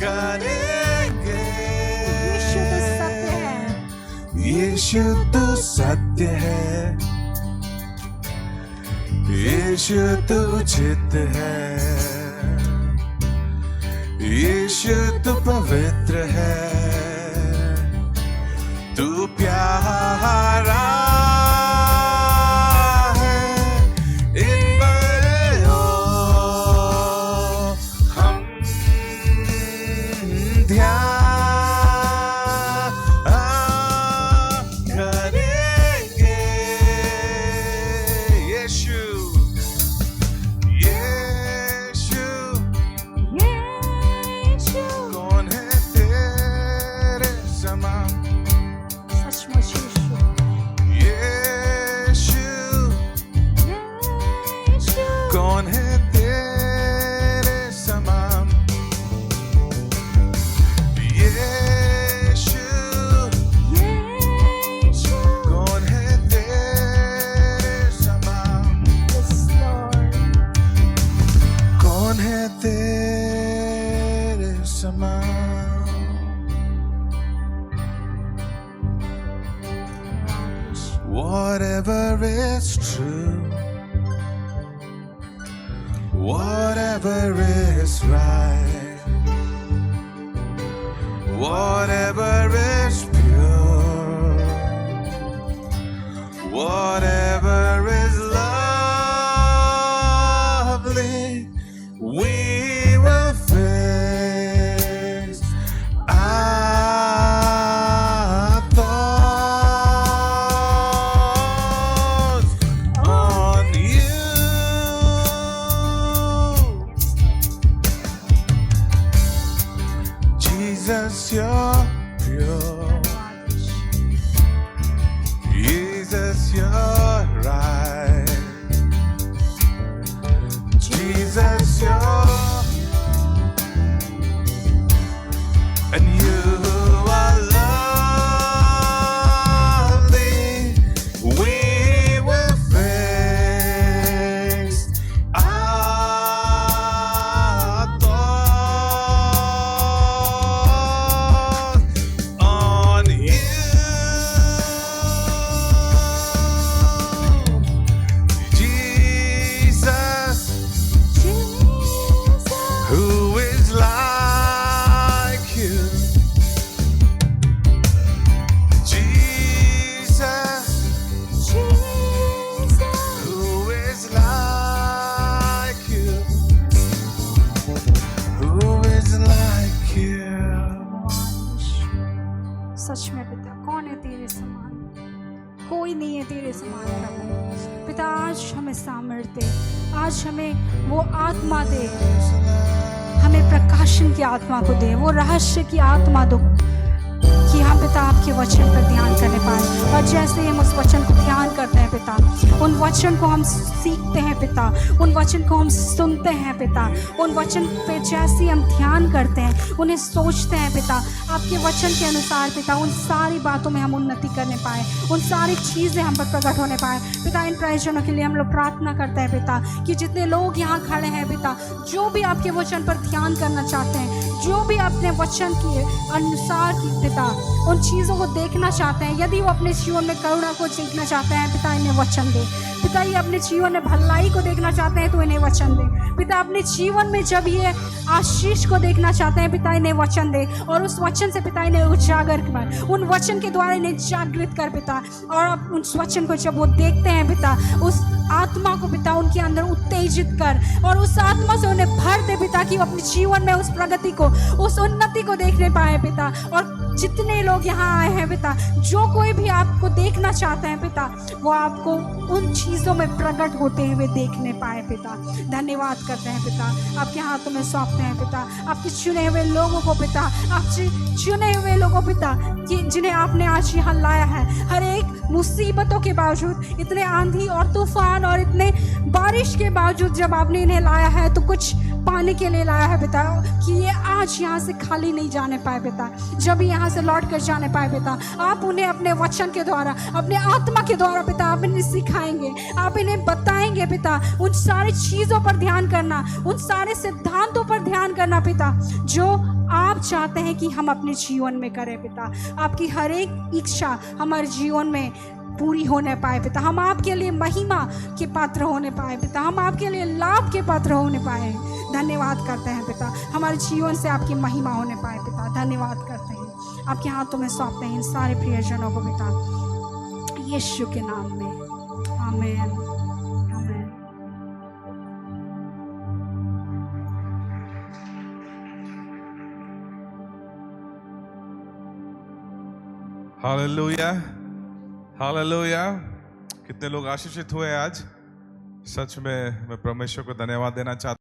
B: करेंगे। यीशु तो सत्य है, यीशु तो चित है, यीशु तू पवित्र है, तू प्यारा है, इन बड़ों हम ध्यान करेंगे। यीशु कौन है तेरे समान?
A: सचमुच
B: यीशु कौन है तेरे समान? यीशु कौन है तेरे समान? कौन है तेरे समान? Whatever is true, whatever is right, whatever is pure, whatever is lovely, we will fix our thoughts on you. Jesus, you're pure. Jesus, you're right. Jesus, you're and you are lovely. We will fix our thoughts on you. Jesus, who is like you? Jesus, who is like you? Who is like you?
A: सच में पिता, कौन है तेरे समान? कोई नहीं है तेरे समान प्रभु। पिता आज हमें सामर्थ्य दे, आज हमें वो आत्मा दे, हमें प्रकाशन की आत्मा को दे, वो रहस्य की आत्मा दो कि हम पिता आपके वचन पर ध्यान करने पाए। और जैसे हम उस वचन को ध्यान करते हैं पिता, उन वचन को हम सीखते हैं पिता, उन वचन को हम सुनते हैं पिता, उन वचन पे जैसे हम ध्यान करते हैं, उन्हें सोचते हैं पिता, आपके वचन के अनुसार पिता उन सारी बातों में हम उन्नति करने पाए, उन सारी चीज़ें हम पर प्रकट होने पाए पिता। इन प्रयोजनों के लिए हम लोग प्रार्थना करते हैं पिता कि जितने लोग यहाँ खड़े हैं पिता, जो भी आपके वचन पर ध्यान करना चाहते हैं, जो भी अपने वचन के अनुसार की पिता उन चीज़ों को देखना चाहते हैं, यदि वो अपने जीवन में करुणा को सीखना चाहते हैं पिता, इन्हें वचन दे पिता। ये अपने जीवन में भलाई को देखना चाहते हैं तो इन्हें वचन दे पिता। अपने जीवन में जब ये आशीष को देखना चाहते हैं पिता, इन्हें वचन दे और उस वचन से पिता इन्हें उजागर कर, उन वचन के द्वारा इन्हें जागृत कर पिता। और उस वचन को जब वो देखते हैं पिता, उस आत्मा को पिता उनके अंदर उत्तेजित कर और उस आत्मा से उन्हें भर दे पिता कि वो अपने जीवन में उस प्रगति को, उस उन्नति को देखने पाए पिता। और जितने लोग यहाँ आए हैं पिता, जो कोई भी आपको देखना चाहते हैं पिता, वो आपको उन चीज़ों में प्रकट होते हुए देखने पाए पिता। धन्यवाद करते हैं पिता, आपके हाथों में सौंपते हैं पिता, आपके चुने हुए लोगों को पिता, आपके चुने हुए लोगों पिता कि जिन्हें आपने आज यहाँ लाया है। हर एक मुसीबतों के बावजूद, इतने आंधी और तूफान और इतने बारिश के बावजूद जब आपने इन्हें लाया है, तो कुछ पाने के लिए लाया है पिता, कि ये आज यहाँ से खाली नहीं जाने पाए पिता। जब यहाँ से लौट कर जाने पाए पिता, आप उन्हें अपने वचन के द्वारा, अपने आत्मा के द्वारा पिता, आप इन्हें सिखाएंगे, आप इन्हें बताएंगे पिता, उन सारी चीज़ों पर ध्यान करना, उन सारे सिद्धांतों पर ध्यान करना पिता, जो आप चाहते हैं कि हम अपने जीवन में करें पिता। आपकी हर एक इच्छा हमारे जीवन में पूरी होने पाए पिता। हम आपके लिए महिमा के पात्र होने पाए पिता, हम आपके लिए लाभ के पात्र होने पाए। धन्यवाद करते हैं पिता, हमारे जीवन से आपकी महिमा होने पाए पिता। धन्यवाद करते हैं, आपके हाथों में सौंपते हैं इन सारे प्रियजनों को पिता, यीशु के नाम में। आमीन, आमीन।
C: Hallelujah, hallelujah. कितने लोग आशीषित हुए आज। सच में मैं परमेश्वर को धन्यवाद देना चाहता हूं।